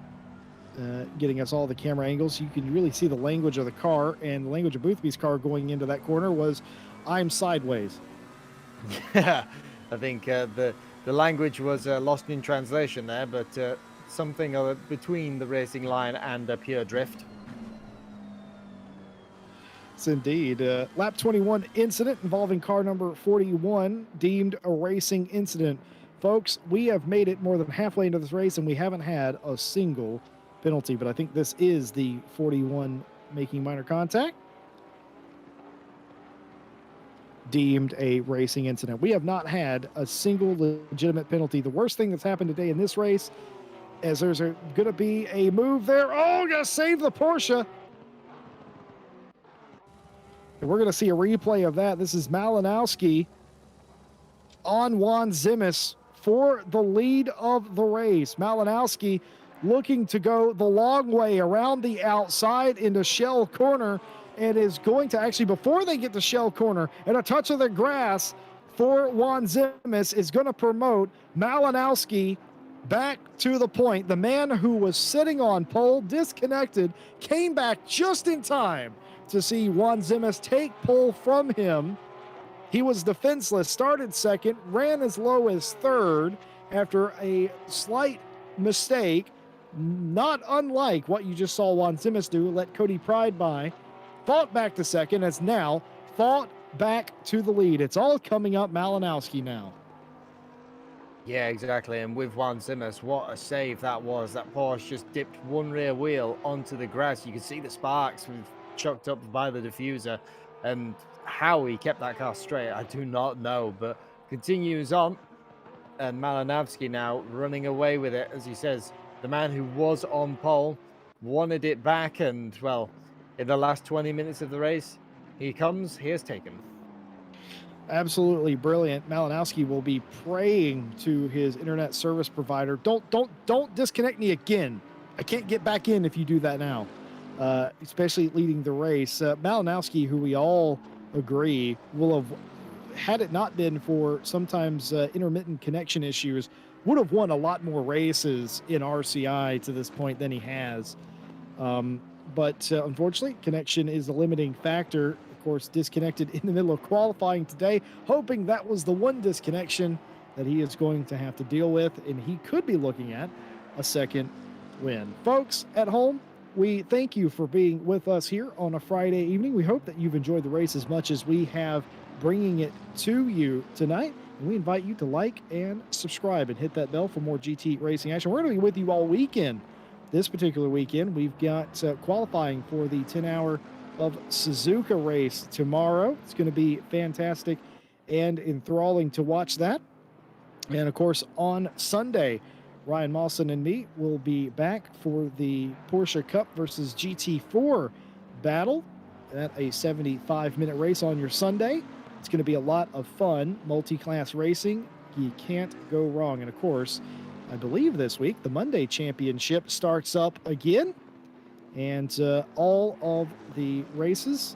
getting us all the camera angles. You can really see the language of the car, and the language of Boothby's car going into that corner was, I'm sideways. Yeah, I think the language was lost in translation there, but something between the racing line and a pure drift. It's indeed. Lap 21 incident involving car number 41 deemed a racing incident. Folks, we have made it more than halfway into this race, and we haven't had a single penalty, but I think this is the 41 making minor contact. Deemed a racing incident. We have not had a single legitimate penalty. The worst thing that's happened today in this race is there's going to be a move there. Oh, gonna save the Porsche. And we're going to see a replay of that. This is Malinowski on Juan Zimis for the lead of the race. Malinowski looking to go the long way around the outside into Shell Corner, and is going to actually, before they get to Shell Corner, and a touch of the grass for Juan Zimis is going to promote Malinowski back to the point. The man who was sitting on pole, disconnected, came back just in time to see Juan Zimis take pole from him. He was defenseless, started second, ran as low as third after a slight mistake, not unlike what you just saw Juan Zimis do, let Cody Pride by, fought back to second, has now fought back to the lead. It's all coming up Malinowski now. Yeah, exactly. And with Juan Zimis, what a save that was. That Porsche just dipped one rear wheel onto the grass. You can see the sparks chucked up by the diffuser, and how he kept that car straight, I do not know, but continues on. And Malinowski now running away with it, as he says, the man who was on pole wanted it back, and well, in the last 20 minutes of the race, he is taken. Absolutely brilliant. Malinowski will be praying to his internet service provider, don't disconnect me again. I can't get back in if you do that now. Especially leading the race. Malinowski, who we all agree will have, had it not been for sometimes intermittent connection issues, would have won a lot more races in RCI to this point than he has. But unfortunately, connection is a limiting factor. Of course, disconnected in the middle of qualifying today, hoping that was the one disconnection that he is going to have to deal with, and he could be looking at a second win. Folks at home, we thank you for being with us here on a Friday evening. We hope that you've enjoyed the race as much as we have bringing it to you tonight. And we invite you to like and subscribe and hit that bell for more GT racing action. We're going to be with you all weekend. This particular weekend, we've got qualifying for the 10-hour of Suzuka race tomorrow. It's going to be fantastic and enthralling to watch that. And of course, on Sunday, Ryan Mawson and me will be back for the Porsche Cup versus GT4 battle at a 75-minute race on your Sunday. It's going to be a lot of fun, multi-class racing. You can't go wrong. And of course, I believe this week, the Monday Championship starts up again. And all of the races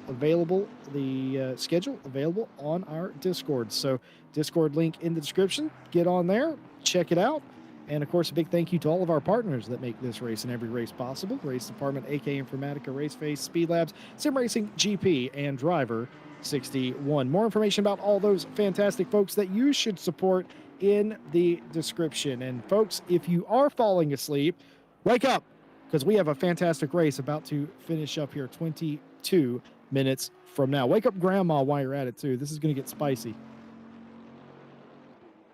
available, the schedule available on our Discord. So Discord link in the description. Get on there, check it out. And of course, a big thank you to all of our partners that make this race and every race possible. Race Department, AK Informatica, Raceface, Speed Labs, Sim Racing GP, and Driver 61. More information about all those fantastic folks that you should support in the description. And folks, if you are falling asleep, wake up, because we have a fantastic race about to finish up here 22 minutes from now. Wake up grandma while you're at it too. This is going to get spicy.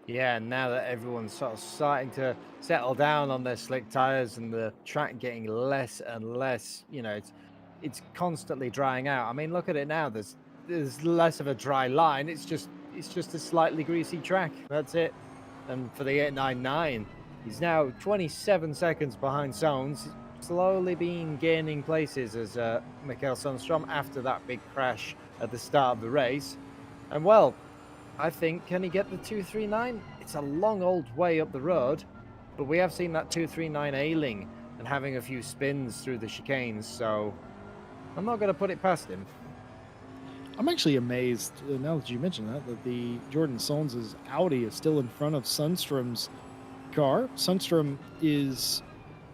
Yeah, now that everyone's sort of starting to settle down on their slick tires and the track getting less and less, you know, it's constantly drying out. I mean, look at it now. There's less of a dry line. It's just a slightly greasy track. That's it. And for the 899, he's now 27 seconds behind Sones, slowly been gaining places as Mikael Sundstrom after that big crash at the start of the race. And well, I think, can he get the 239? It's a long old way up the road. but we have seen that 239 ailing and having a few spins through the chicanes, so I'm not going to put it past him. I'm actually amazed now that you mentioned that the Jordan Solnes' Audi is still in front of Sundstrom's car. Sundstrom is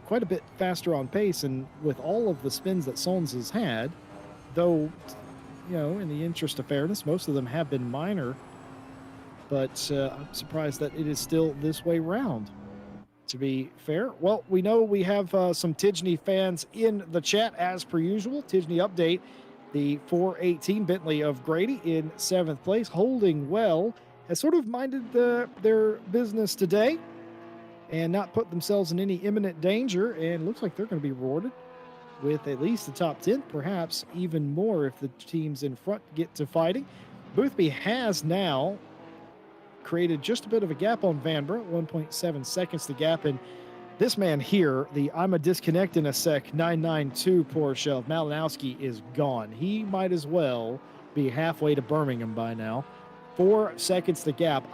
quite a bit faster on pace, and with all of the spins that Solnes has had, though, in the interest of fairness, most of them have been minor, but I'm surprised that it is still this way round. To be fair, well, we know we have some Tidgney fans in the chat as per usual. Tidgney update: the 418 Bentley of Grady in 7th place, holding well, has sort of minded their business today and not put themselves in any imminent danger, and looks like they're going to be rewarded with at least the top 10, perhaps even more if the teams in front get to fighting. Boothby has now created just a bit of a gap on Vanbrugh, 1.7 seconds to gap, and this man here, the I'm a disconnect in a sec 992 Porsche of Malinowski, is gone. He might as well be halfway to Birmingham by now. 4 seconds to gap.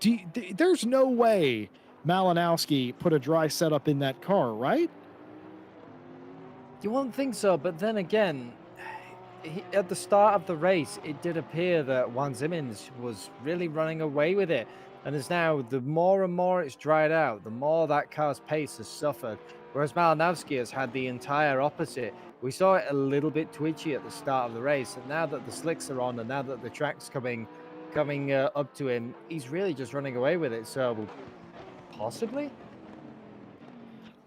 There's no way Malinowski put a dry setup in that car, right? You wouldn't think so, but then again, at the start of the race, it did appear that Juan Simmons was really running away with it. And as now, the more and more it's dried out, the more that car's pace has suffered. Whereas Malinowski has had the entire opposite. We saw it a little bit twitchy at the start of the race, and now that the slicks are on and now that the track's coming up to him, he's really just running away with it. So, possibly?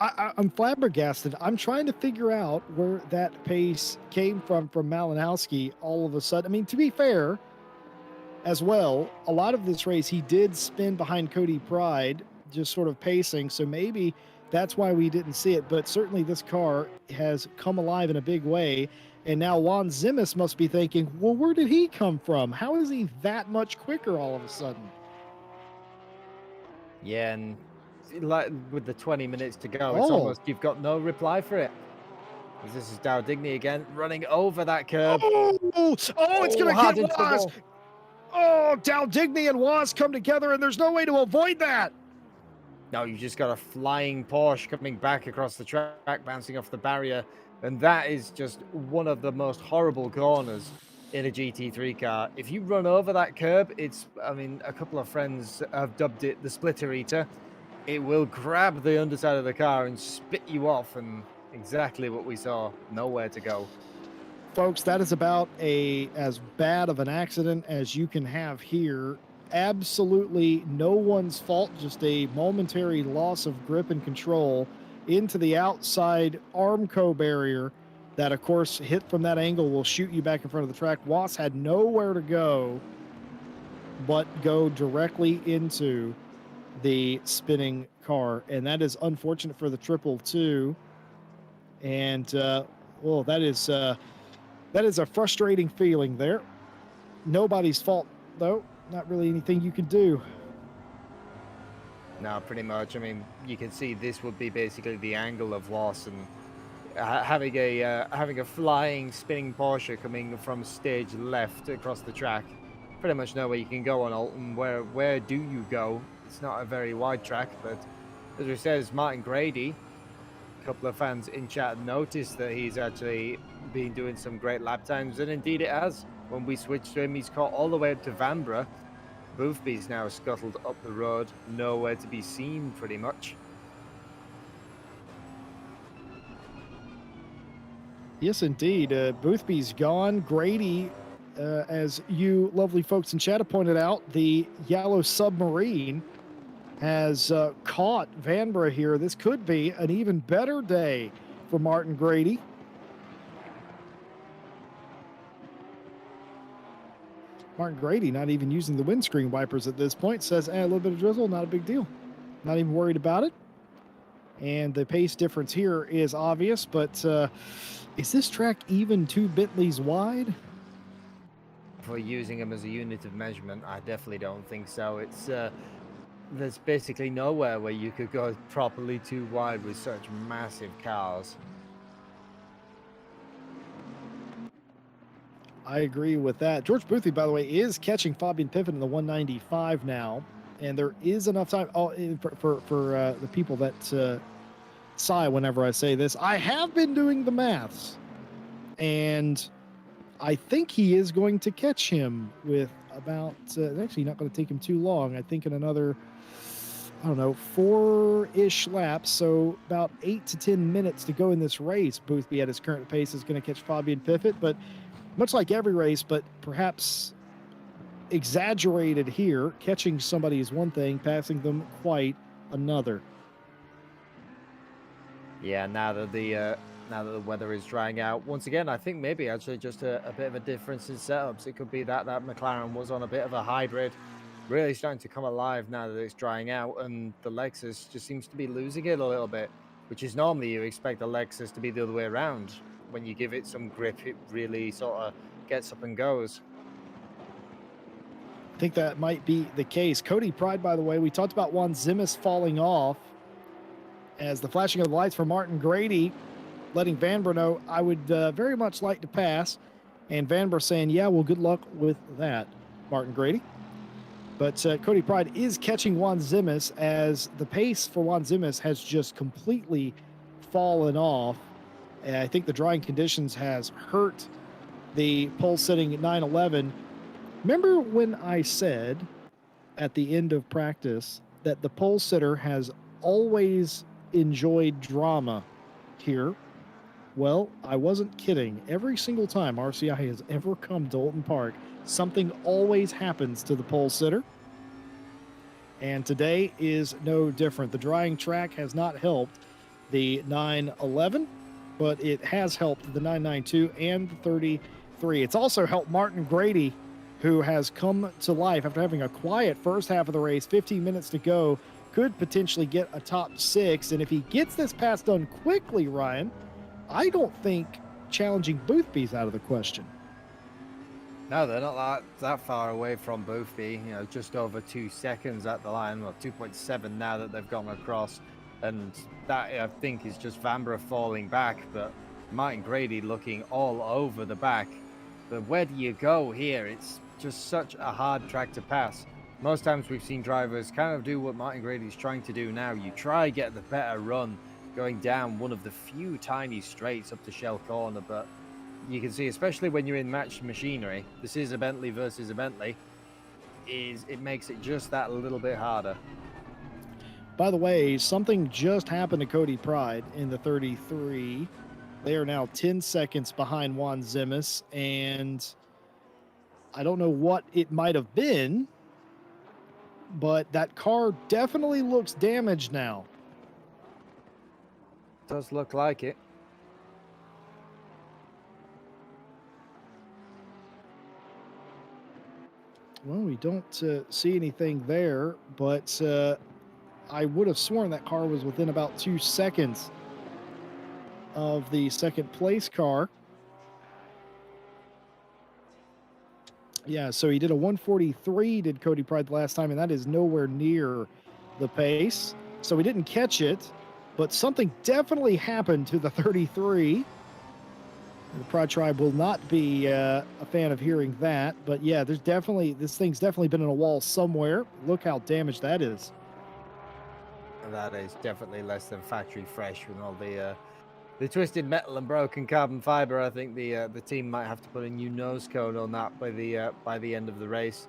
I'm flabbergasted. I'm trying to figure out where that pace came from Malinowski all of a sudden. I mean, to be fair, as well, a lot of this race he did spin behind Cody Pride, just sort of pacing. So maybe that's why we didn't see it. But certainly this car has come alive in a big way. And now Juan Zimis must be thinking, well, where did he come from? How is he that much quicker all of a sudden? Yeah, and like with the 20 minutes to go, it's almost you've got no reply for it. This is Dowdigney again, running over that curb. It's going to get Waz. Oh, Dowdigney and Waz come together, and there's no way to avoid that. No, you just got a flying Porsche coming back across the track, bouncing off the barrier. And that is just one of the most horrible corners in a GT3 car. If you run over that curb, a couple of friends have dubbed it the splitter eater. It will grab the underside of the car and spit you off, and exactly what we saw. Nowhere to go. Folks, that is about as bad of an accident as you can have here. Absolutely no one's fault, just a momentary loss of grip and control into the outside Armco barrier that, of course, hit from that angle will shoot you back in front of the track. Wass had nowhere to go but go directly into the spinning car, and that is unfortunate for the 222. And that is a frustrating feeling there. Nobody's fault though. Not really anything you can do. No, pretty much. I mean, you can see this would be basically the angle of loss, and having a flying spinning Porsche coming from stage left across the track. Pretty much nowhere you can go on Oulton. Where do you go? It's not a very wide track, but as it says, Martin Grady, a couple of fans in chat noticed that he's actually been doing some great lap times, and indeed it has. When we switched to him, he's caught all the way up to Vanbrugh. Boothby's now scuttled up the road, nowhere to be seen pretty much. Yes, indeed. Boothby's gone. Grady, as you lovely folks in chat have pointed out, the yellow submarine has caught Vanbrugh here. This could be an even better day for Martin Grady. Martin Grady not even using the windscreen wipers at this point, says, a little bit of drizzle, not a big deal. Not even worried about it. And the pace difference here is obvious, but is this track even 2 Bentleys wide? For using them as a unit of measurement, I definitely don't think so. It's there's basically nowhere where you could go properly too wide with such massive cars. I agree with that. George Boothby, by the way, is catching Fabian Piffin in the 195 now. and there is enough time. For the people that sigh whenever I say this, I have been doing the maths, and I think he is going to catch him with about. It's actually not going to take him too long. I think in another, I don't know, 4-ish laps, so about 8 to 10 minutes to go in this race. Boothby at his current pace is going to catch Fabian Piffet, but much like every race, but perhaps exaggerated here. Catching somebody is one thing, passing them quite another. Yeah, now that the weather is drying out once again, I think maybe actually just a bit of a difference in setups. It could be that McLaren was on a bit of a hybrid, really starting to come alive now that it's drying out, and the Lexus just seems to be losing it a little bit, which is normally you expect the Lexus to be the other way around. When you give it some grip, it really sort of gets up and goes. I think that might be the case. Cody Pride, by the way, we talked about Juan Zimis falling off as the flashing of the lights for Martin Grady, letting Vanber know, I would very much like to pass. And Vanber saying, yeah, well, good luck with that, Martin Grady. But Cody Pride is catching Juan Zimis as the pace for Juan Zimis has just completely fallen off. And I think the drying conditions has hurt the pole sitting at 911. Remember when I said at the end of practice that the pole sitter has always enjoyed drama here? Well, I wasn't kidding. Every single time RCI has ever come to Oulton Park, something always happens to the pole sitter. And today is no different. The drying track has not helped the 911, but it has helped the 992 and the 33. It's also helped Martin Grady, who has come to life after having a quiet first half of the race, 15 minutes to go, could potentially get a top 6. And if he gets this pass done quickly, Ryan, I don't think challenging Boothby's out of the question. No, they're not that far away from Boothby, just over 2 seconds at the line, well, 2.7 now that they've gone across. And that, I think, is just Vanbrugh falling back, but Martin Grady looking all over the back. But where do you go here? It's just such a hard track to pass. Most times we've seen drivers kind of do what Martin Grady's trying to do now. You try get the better run going down one of the few tiny straights up to Shell Corner, but you can see, especially when you're in matched machinery, this is a Bentley versus a Bentley, it makes it just that little bit harder. By the way, something just happened to Cody Pride in the 33. They are now 10 seconds behind Juan Zimis, and I don't know what it might have been, but that car definitely looks damaged now. Does look like it. Well, we don't see anything there, but I would have sworn that car was within about 2 seconds of the second place car. Yeah, so he did a 143, did Cody Pride the last time, and that is nowhere near the pace. So he didn't catch it, but something definitely happened to the 33. The Pride Tribe will not be a fan of hearing that, but yeah, this thing's definitely been in a wall somewhere. Look how damaged that is. That is definitely less than factory fresh with all the twisted metal and broken carbon fiber. I think the team might have to put a new nose cone on that by the end of the race.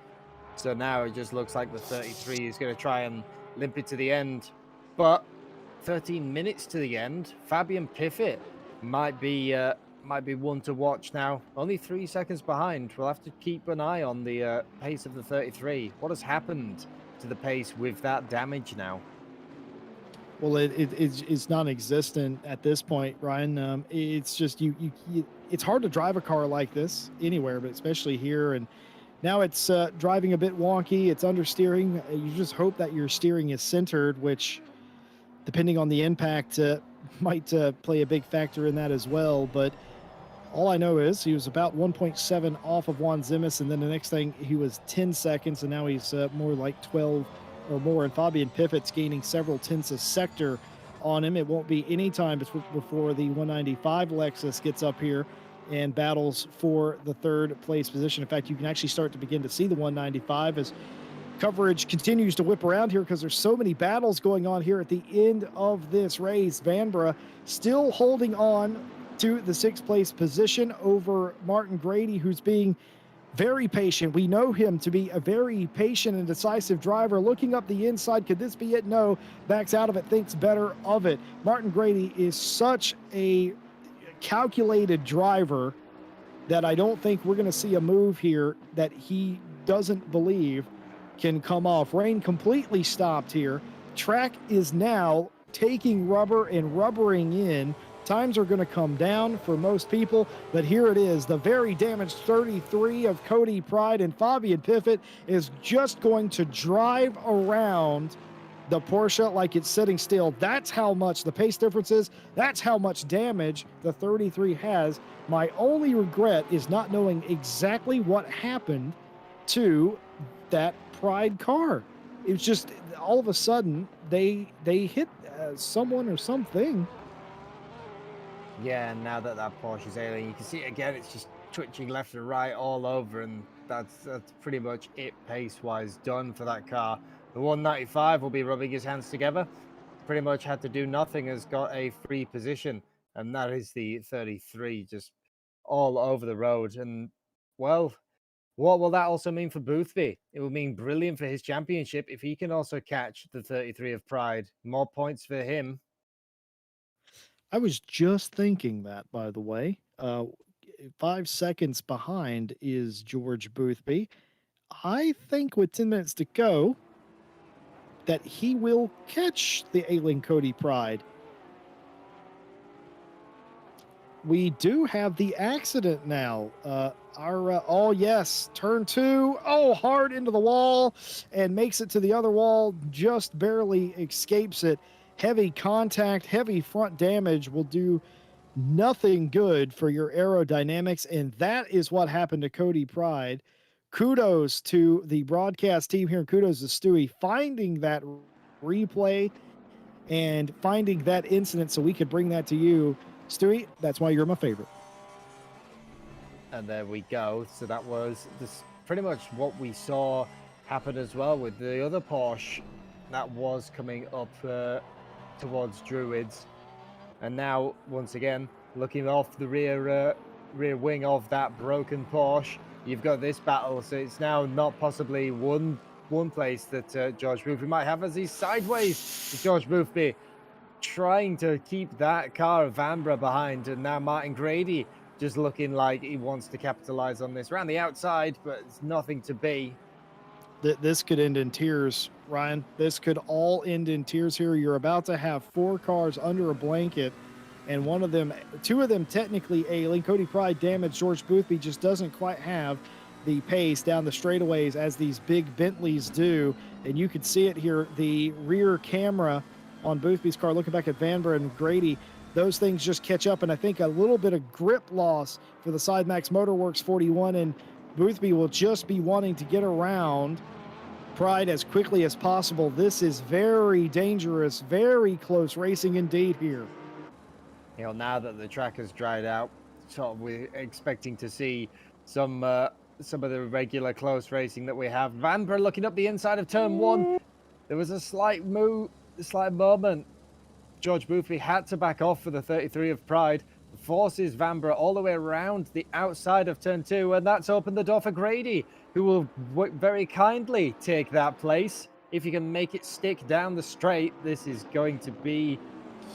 So now it just looks like the 33 is going to try and limp it to the end, but 13 minutes to the end. Fabian Piffet might be one to watch now. Only 3 seconds behind. We'll have to keep an eye on the pace of the 33. What has happened to the pace with that damage now? Well, it's non-existent at this point, Ryan. It's just it's hard to drive a car like this anywhere, but especially here. And now it's driving a bit wonky. It's understeering. You just hope that your steering is centered, which, depending on the impact, might play a big factor in that as well. But all I know is he was about 1.7 off of Juan Zimis, and then the next thing he was 10 seconds, and now he's more like 12 or more. And Fabian Piffet's gaining several tenths a sector on him. It won't be any time before the 195 Lexus gets up here and battles for the third place position. In fact, you can actually start to begin to see the 195 as Coverage continues to whip around here because there's so many battles going on here at the end of this race. Vanbrugh still holding on to the 6th place position over Martin Grady, who's being very patient. We know him to be a very patient and decisive driver. Looking up the inside, could this be it? No. Backs out of it, thinks better of it. Martin Grady is such a calculated driver that I don't think we're going to see a move here that he doesn't believe can come off. Rain completely stopped here. Track is now taking rubber and rubbering in. Times are going to come down for most people, but here it is. The very damaged 33 of Cody Pride, and Fabian Piffet is just going to drive around the Porsche like it's sitting still. That's how much the pace difference is. That's how much damage the 33 has. My only regret is not knowing exactly what happened to that Pride car. It was just all of a sudden they hit someone or something. Yeah, and now that Porsche is ailing, you can see it again. It's just twitching left and right all over, and that's pretty much it pace-wise done for that car. The 195 will be rubbing his hands together. Pretty much had to do nothing, has got a free position, and that is the 33 just all over the road. And, well, what will that also mean for Boothby? It will mean brilliant for his championship if he can also catch the 33 of Pride. More points for him. I was just thinking that, by the way. 5 seconds behind is George Boothby. I think with 10 minutes to go that he will catch the ailing Cody Pride. We do have the accident now. Oh yes, turn 2. Oh, hard into the wall and makes it to the other wall. Just barely escapes it. Heavy contact, heavy front damage will do nothing good for your aerodynamics, and that is what happened to Cody Pride. Kudos to the broadcast team here, and kudos to Stewie finding that replay and finding that incident so we could bring that to you. Stewie, that's why you're my favorite. And there we go. So that was pretty much what we saw happen as well with the other Porsche that was coming up towards Druids. And now, once again, looking off the rear wing of that broken Porsche, you've got this battle. So it's now not possibly one place that George Boothby might have, as he's sideways. George Boothby trying to keep that car of Vanbrugh behind, and now Martin Grady just looking like he wants to capitalize on this around the outside, but it's nothing to be. This could end in tears, Ryan. This could all end in tears here. You're about to have 4 cars under a blanket, and 2 of them technically ailing. Cody Pride damaged. George Boothby just doesn't quite have the pace down the straightaways as these big Bentleys do. And you could see it here, the rear camera on Boothby's car, looking back at Vanbrugh and Grady. Those things just catch up, and I think a little bit of grip loss for the Sidemax Motorworks 41, and Boothby will just be wanting to get around Pride as quickly as possible. This is very dangerous, very close racing indeed here. You know, now that the track has dried out, so we're expecting to see some of the regular close racing that we have. Vanbrugh looking up the inside of turn 1. There was a slight moment. George Boothby had to back off for the 33 of Pride. Forces Vanbrugh all the way around the outside of turn 2, and that's opened the door for Grady, who will very kindly take that place. If you can make it stick down the straight, this is going to be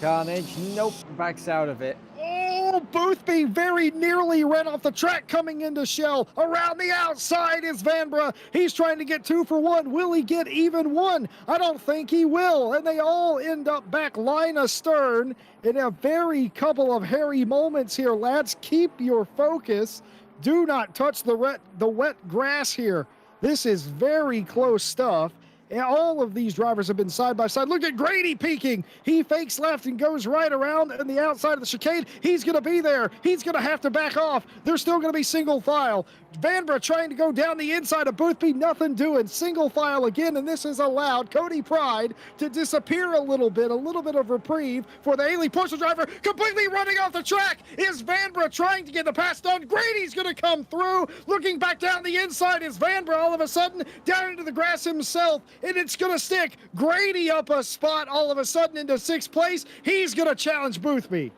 carnage. Nope, backs out of it. Oh, Boothby very nearly ran off the track coming into Shell. Around the outside is Vanbrugh. He's trying to get 2 for 1. Will he get even 1? I don't think he will. And they all end up back line astern in a very couple of hairy moments here, lads. Keep your focus. Do not touch the wet grass here. This is very close stuff. And all of these drivers have been side by side. Look at Grady peeking. He fakes left and goes right around on the outside of the chicane. He's going to be there. He's going to have to back off. There's still going to be single file. Vanbrugh trying to go down the inside of Boothby. Nothing doing. Single file again, and this has allowed Cody Pride to disappear a little bit of reprieve for the Ailey Porsche driver. Completely running off the track is Vanbrugh trying to get the pass done. Grady's going to come through. Looking back down the inside is Vanbrugh all of a sudden down into the grass himself. And it's going to stick. Grady up a spot all of a sudden into 6th place. He's going to challenge Boothby.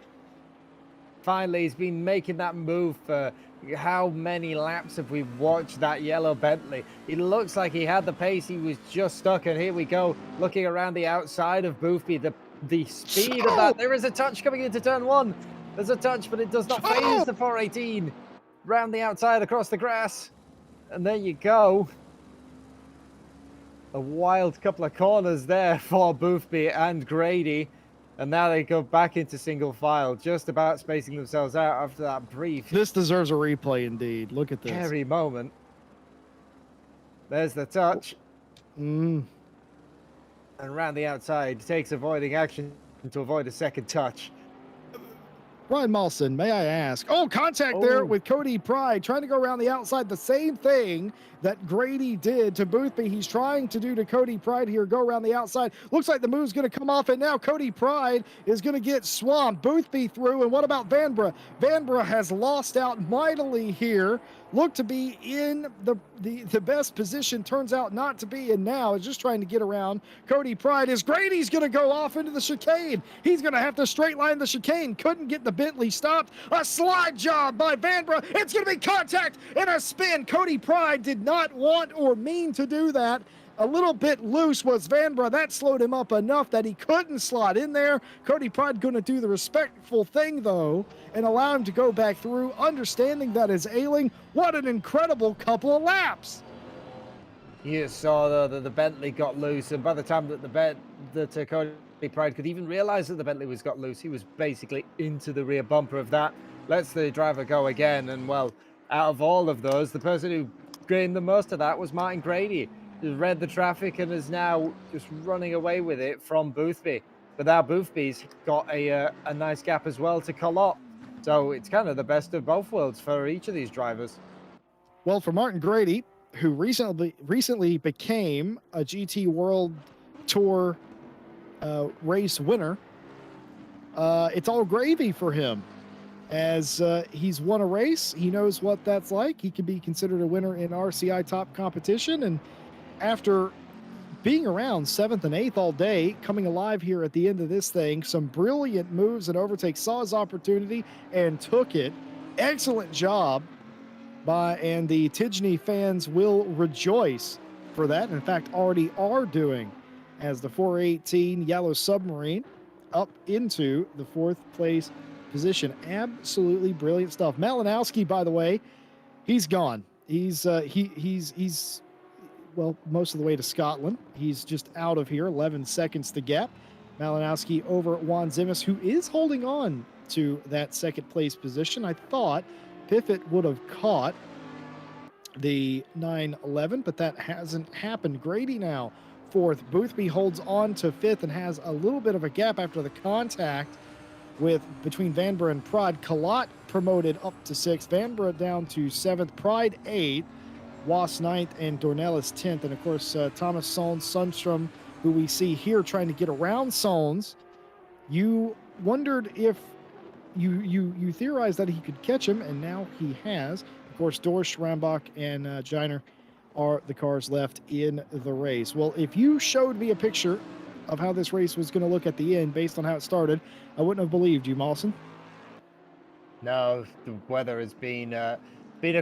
Finally, he's been making that move for how many laps have we watched that yellow Bentley? It looks like he had the pace. He was just stuck. And here we go, looking around the outside of Boothby. The speed of that. There is a touch coming into turn 1. There's a touch, but it does not phase the 418. Round the outside across the grass. And there you go. A wild couple of corners there for Boothby and Grady. And now they go back into single file, just about spacing themselves out after that brief. This deserves a replay indeed. Look at this. Scary moment. There's the touch. And round the outside, takes avoiding action to avoid a second touch. Brian Malson, may I ask? Oh, contact there with Cody Pride, trying to go around the outside. The same thing that Grady did to Boothby. He's trying to do to Cody Pride here. Go around the outside. Looks like the move's going to come off, and now Cody Pride is going to get swamped. Boothby through, and what about Vanbrugh? Vanbrugh has lost out mightily here. Looked to be in the best position, turns out not to be, and now is just trying to get around Cody Pride. As Grady's going to go off into the chicane. He's going to have to straight line the chicane. Couldn't get the Bentley stopped. A slide job by Vanbrugh. It's going to be contact and a spin. Cody Pride did not want or mean to do that. A little bit loose was Vanbrugh. That slowed him up enough that he couldn't slot in there. Cody Pride going to do the respectful thing, though, and allow him to go back through, understanding that is ailing. What an incredible couple of laps. You saw, though, that the Bentley got loose, and by the time that Cody Pride could even realize that the Bentley was got loose, he was basically into the rear bumper of that. Lets the driver go again, and, well, out of all of those, the person who gained the most of that was Martin Grady. Just read the traffic and is now just running away with it from Boothby. But now Boothby's got a nice gap as well to call up. So it's kind of the best of both worlds for each of these drivers. Well, for Martin Grady, who recently became a GT World Tour race winner, it's all gravy for him. As he's won a race, he knows what that's like. He can be considered a winner in RCI top competition, and after being around 7th and 8th all day, coming alive here at the end of this thing, some brilliant moves and overtakes, saw his opportunity and took it. Excellent job and the Tidgney fans will rejoice for that. In fact, already are doing, as the 418 Yellow Submarine up into the 4th place position. Absolutely brilliant stuff. Malinowski, by the way, he's gone. He's well, most of the way to Scotland. He's just out of here. 11 seconds to gap. Malinowski over Juan Zimis, who is holding on to that 2nd place position. I thought Piffett would have caught the 911, but that hasn't happened. Grady now 4th. Boothby holds on to 5th and has a little bit of a gap after the contact between Vanbrugh and Pride. Kalot promoted up to 6th. Vanbrugh down to 7th. Pride 8th. Was 9th, and Dornelis 10th. And of course, Thomas Sohns, Sundstrom, who we see here trying to get around Sohns. You wondered if you theorized that he could catch him, and now he has. Of course, Dorsch, Rambach, and Giner are the cars left in the race. Well, if you showed me a picture of how this race was going to look at the end based on how it started, I wouldn't have believed you, Mawson. No, the weather has been a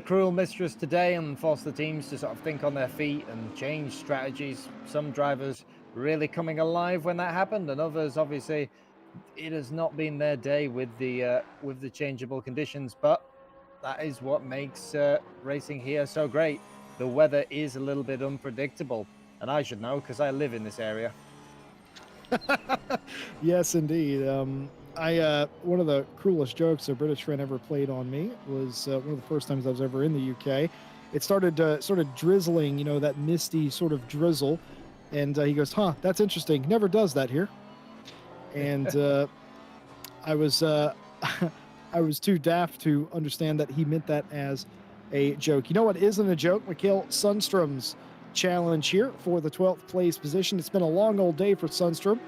cruel mistress today and forced the teams to sort of think on their feet and change strategies. Some drivers really coming alive when that happened, and others, obviously, it has not been their day with the changeable conditions. But that is what makes racing here so great. The weather is a little bit unpredictable, and I should know because I live in this area. Yes, indeed. One of the cruelest jokes a British friend ever played on me was one of the first times I was ever in the UK. It started drizzling, that misty sort of drizzle And he goes, huh, that's interesting. Never does that here. And I was I was too daft to understand that he meant that as a joke. You know what isn't a joke? Mikhail Sundstrom's challenge here for the 12th place position. It's been a long old day for Sundstrom,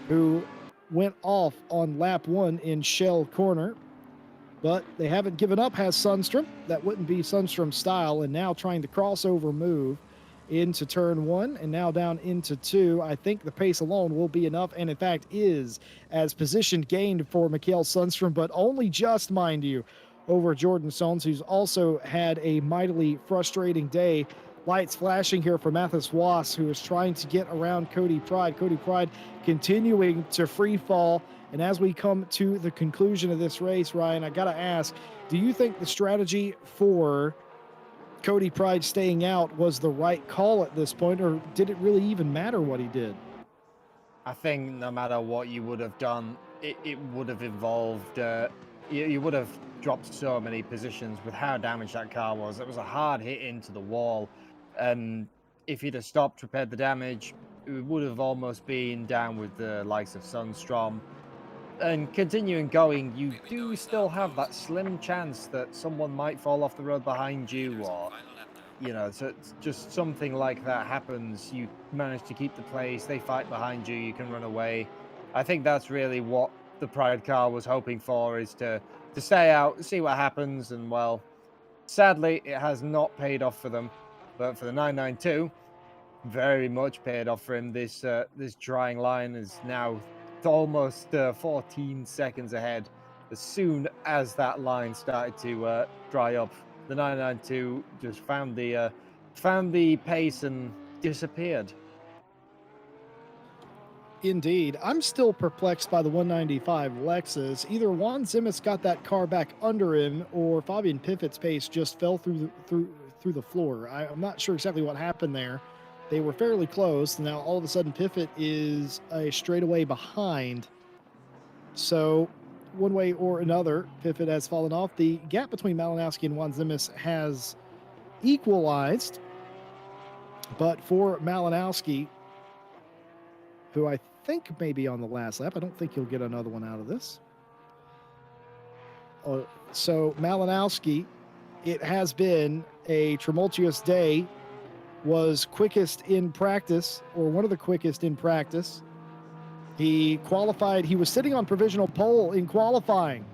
who went off on lap 1 in Shell Corner. But they haven't given up, has Sundstrom. That wouldn't be Sundstrom's style. And now trying the crossover move into turn 1 and now down into 2. I think the pace alone will be enough, and in fact is, as position gained for Mikhail Sundstrom, but only just, mind you, over Jordan Sones, who's also had a mightily frustrating day. Lights flashing here for Mathis Wass, who is trying to get around Cody Pride. Cody Pride continuing to free fall. And as we come to the conclusion of this race, Ryan, I got to ask, do you think the strategy for Cody Pride staying out was the right call at this point, or did it really even matter what he did? I think no matter what you would have done, it would have involved, you would have dropped so many positions with how damaged that car was. It was a hard hit into the wall. And if he'd have stopped, repaired the damage, it would have almost been down with the likes of Sundstrom. And continuing going, you do still have that slim chance that someone might fall off the road behind you, or, you know, so it's just something like that happens. You manage to keep the place, they fight behind you, you can run away. I think that's really what the Pride car was hoping for, is to stay out, see what happens. And well, sadly, it has not paid off for them. But for the 992, very much paid off for him. This drying line is now almost 14 seconds ahead. As soon as that line started to dry up, the 992 just found the pace and disappeared. Indeed. I'm still perplexed by the 195 Lexus. Either Juan Zimis got that car back under him, or Fabian Piffitt's pace just fell through the floor. I'm not sure exactly what happened there. They were fairly close. Now all of a sudden Piffitt is a straightaway behind. So one way or another, Piffitt has fallen off. The gap between Malinowski and Juan Zimis has equalized. But for Malinowski, who I think may be on the last lap, I don't think he'll get another one out of this. So Malinowski, it has been a tumultuous day, was quickest in practice, or one of the quickest in practice. He qualified, he was sitting on provisional pole in qualifying,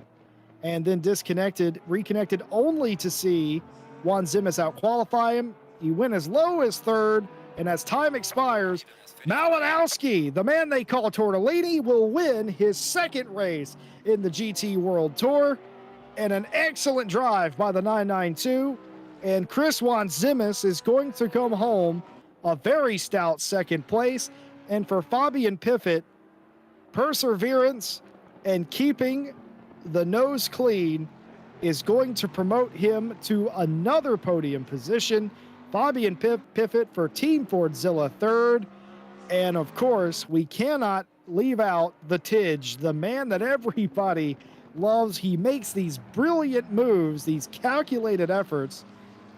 and then reconnected only to see Juan Zimis out-qualify him. He went as low as third, and as time expires, Malinowski, the man they call Tortellini, will win his second race in the GT World Tour. And an excellent drive by the 992. And Chris Juan Zimis is going to come home a very stout second place. And for Fabian Piffitt, perseverance and keeping the nose clean is going to promote him to another podium position. Fabian Piffitt for Team Fordzilla third. And of course, we cannot leave out the Tidge, the man that everybody loves. He makes these brilliant moves, these calculated efforts,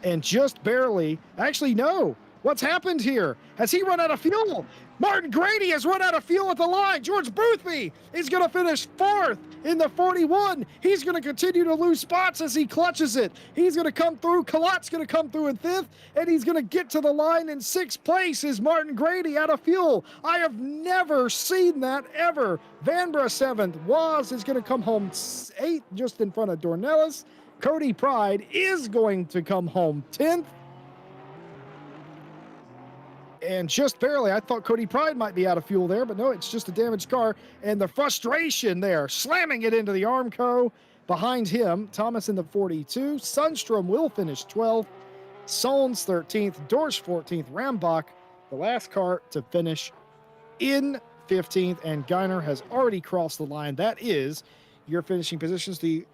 and just barely, actually, no. What's happened here? Has he run out of fuel? Martin Grady has run out of fuel at the line. George Boothby is going to finish fourth in the 41. He's going to continue to lose spots as he clutches it. He's going to come through. Kalat's going to come through in fifth, and he's going to get to the line in sixth place. Is Martin Grady out of fuel? I have never seen that ever. Vanbrugh seventh. Waz is going to come home eighth, just in front of Dornelis. Cody Pride is going to come home 10th. And just barely, I thought Cody Pride might be out of fuel there, but no, it's just a damaged car. And the frustration there, slamming it into the Armco behind him. Thomas in the 42. Sundstrom will finish 12th. Solns 13th. Dorsch 14th. Rambach, the last car to finish in 15th. And Geiner has already crossed the line. That is your finishing positions. The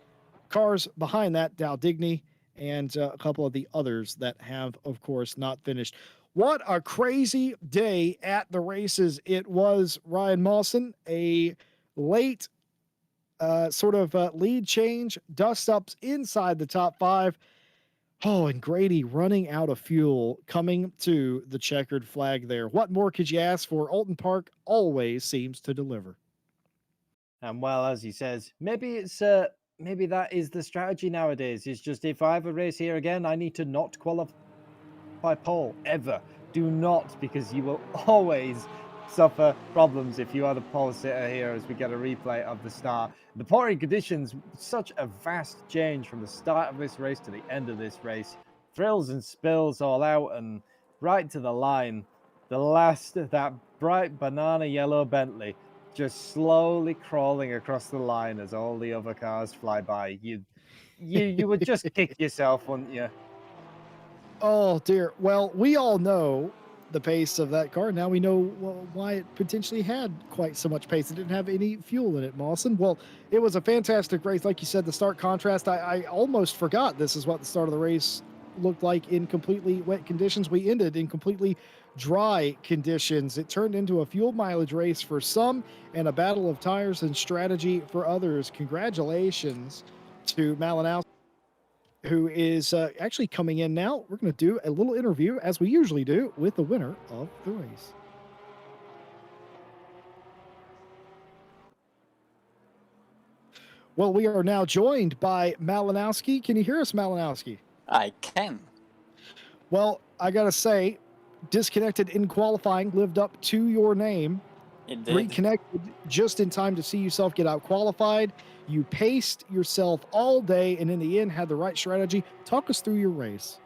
cars behind that, Dow Digny, and a couple of the others that have, of course, not finished. What a crazy day at the races it was, Ryan Mawson. A late lead change, dust ups inside the top five. Oh, and Grady running out of fuel coming to the checkered flag there. What more could you ask for? Oulton Park always seems to deliver. And well, as he says, maybe that is the strategy nowadays. It's just if I have a race here again, I need to not qualify pole ever. Do not, because you will always suffer problems if you are the pole sitter here as we get a replay of the start. The pouring conditions, such a vast change from the start of this race to the end of this race. Thrills and spills all out and right to the line. The last, that bright banana yellow Bentley just slowly crawling across the line as all the other cars fly by. You would just kick yourself, wouldn't you? Oh dear. Well, we all know the pace of that car. Now we know why it potentially had quite so much pace. It didn't have any fuel in it, Mawson. Well, it was a fantastic race. Like you said, the start contrast, I almost forgot this is what the start of the race looked like in completely wet conditions. We ended in completely dry conditions. It turned into a fuel mileage race for some and a battle of tires and strategy for others. Congratulations to Malinowski, who is actually coming in now. We're going to do a little interview, as we usually do, with the winner of the race. Well, we are now joined by Malinowski. Can you hear us, Malinowski? I can. Well, I got to say, disconnected in qualifying, lived up to your name. It did. Reconnected just in time to see yourself get out qualified. You paced yourself all day and in the end had the right strategy. Talk us through your race.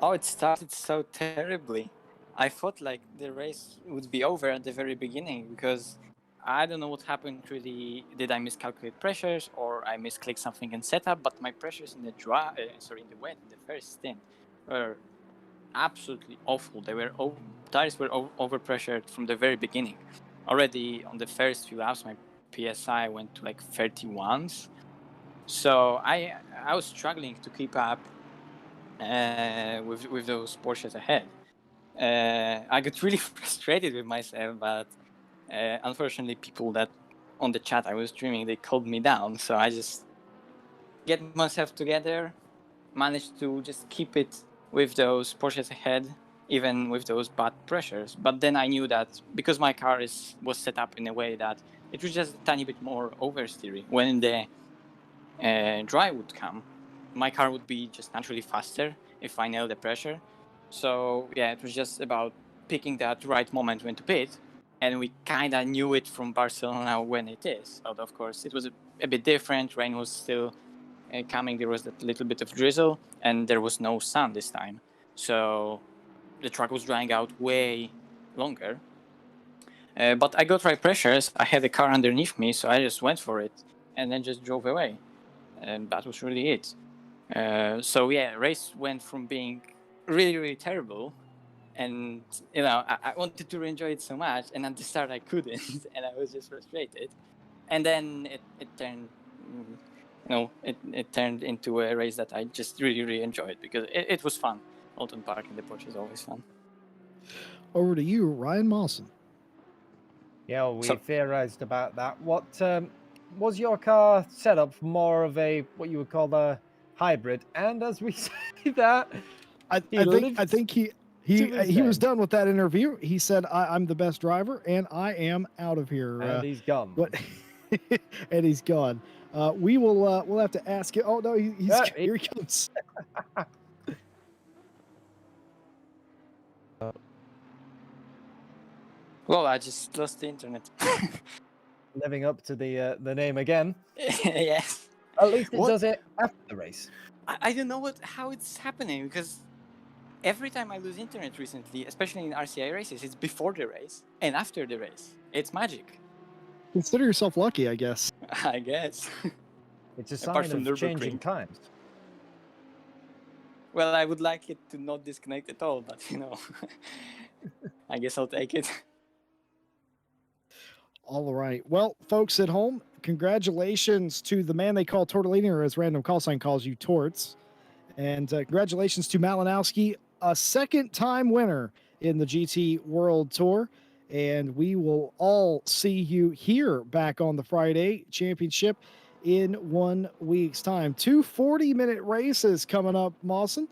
Oh, it started so terribly. I thought like the race would be over at the very beginning because I don't know what happened really. Did I miscalculate pressures or I misclicked something in setup? But my pressures in the in the wet, in the first stint, were absolutely awful. Tires were overpressured from the very beginning. Already on the first few laps, my PSI went to like 31s. So I was struggling to keep up with those Porsches ahead. I got really frustrated with myself, but unfortunately, people that on the chat I was streaming, they calmed me down. So I just get myself together, managed to just keep it with those Porsches ahead, even with those bad pressures. But then I knew that because my car was set up in a way that it was just a tiny bit more oversteery. When the dry would come, my car would be just naturally faster if I nailed the pressure. So yeah, it was just about picking that right moment when to pit. And we kind of knew it from Barcelona when it is. But of course, it was a bit different. Rain was still coming. There was that little bit of drizzle, and there was no sun this time. So the track was drying out way longer. But I got right pressures. I had a car underneath me, so I just went for it and then just drove away. And that was really it. So yeah, race went from being really, really terrible, and I wanted to enjoy it so much, and at the start I couldn't, and I was just frustrated. And then it turned, it turned into a race that I just really, really enjoyed because it was fun. Oulton Park in the Porsche is always fun. Over to you, Ryan Mawson. Yeah, well, we theorized about that. What was your car set up for more of a what you would call a hybrid? And as we say that, I think he was done with that interview. He said, "I'm the best driver, and I am out of here." And he's gone. What? And he's gone. We'll have to ask him. Oh no, here he comes. Well, I just lost the internet. Living up to the name again. Yes. At least it does it after the race. I don't know how it's happening because every time I lose internet recently, especially in RCI races, it's before the race and after the race. It's magic. Consider yourself lucky, I guess. I guess. It's a sign of changing times. Well, I would like it to not disconnect at all, but I guess I'll take it. All right. Well, folks at home, congratulations to the man they call Tortellini, or as Random Call Sign calls you, Torts. And congratulations to Malinowski, a second-time winner in the GT World Tour. And we will all see you here back on the Friday Championship in 1 week's time. Two 40-minute races coming up, Mawson.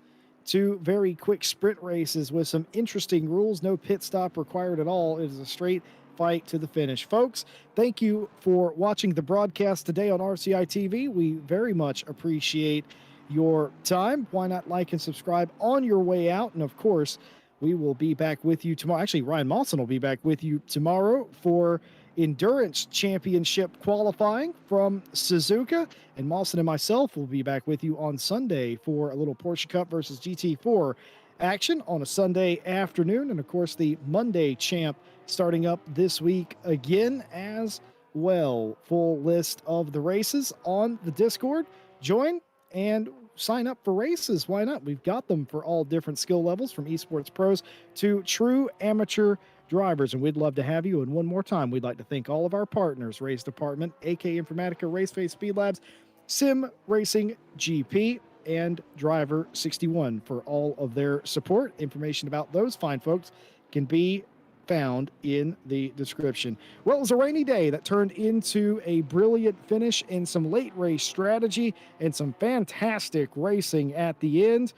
Two very quick sprint races with some interesting rules. No pit stop required at all. It is a straight fight to the finish. Folks, thank you for watching the broadcast today on RCI TV. We very much appreciate your time. Why not like and subscribe on your way out? And of course, we will be back with you tomorrow. Actually, Ryan Mawson will be back with you tomorrow for Endurance Championship qualifying from Suzuka. And Mawson and myself will be back with you on Sunday for a little Porsche Cup versus GT4 action on a Sunday afternoon. And of course, the Monday champ starting up this week again as well. Full list of the races on the Discord. Join and sign up for races. Why not? We've got them for all different skill levels, from esports pros to true amateur drivers, and we'd love to have you. And one more time, we'd like to thank all of our partners: Race Department, AK Informatica, Raceface Speed Labs, Sim Racing GP, and Driver 61 for all of their support. Information about those fine folks can be found in the description. Well, it was a rainy day that turned into a brilliant finish and some late race strategy and some fantastic racing at the end.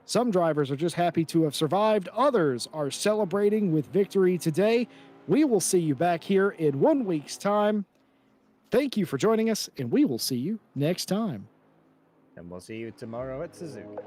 Some drivers are just happy to have survived. Others are celebrating with victory today. We will see you back here in 1 week's time. Thank you for joining us, and we will see you next time. And we'll see you tomorrow at Suzuka.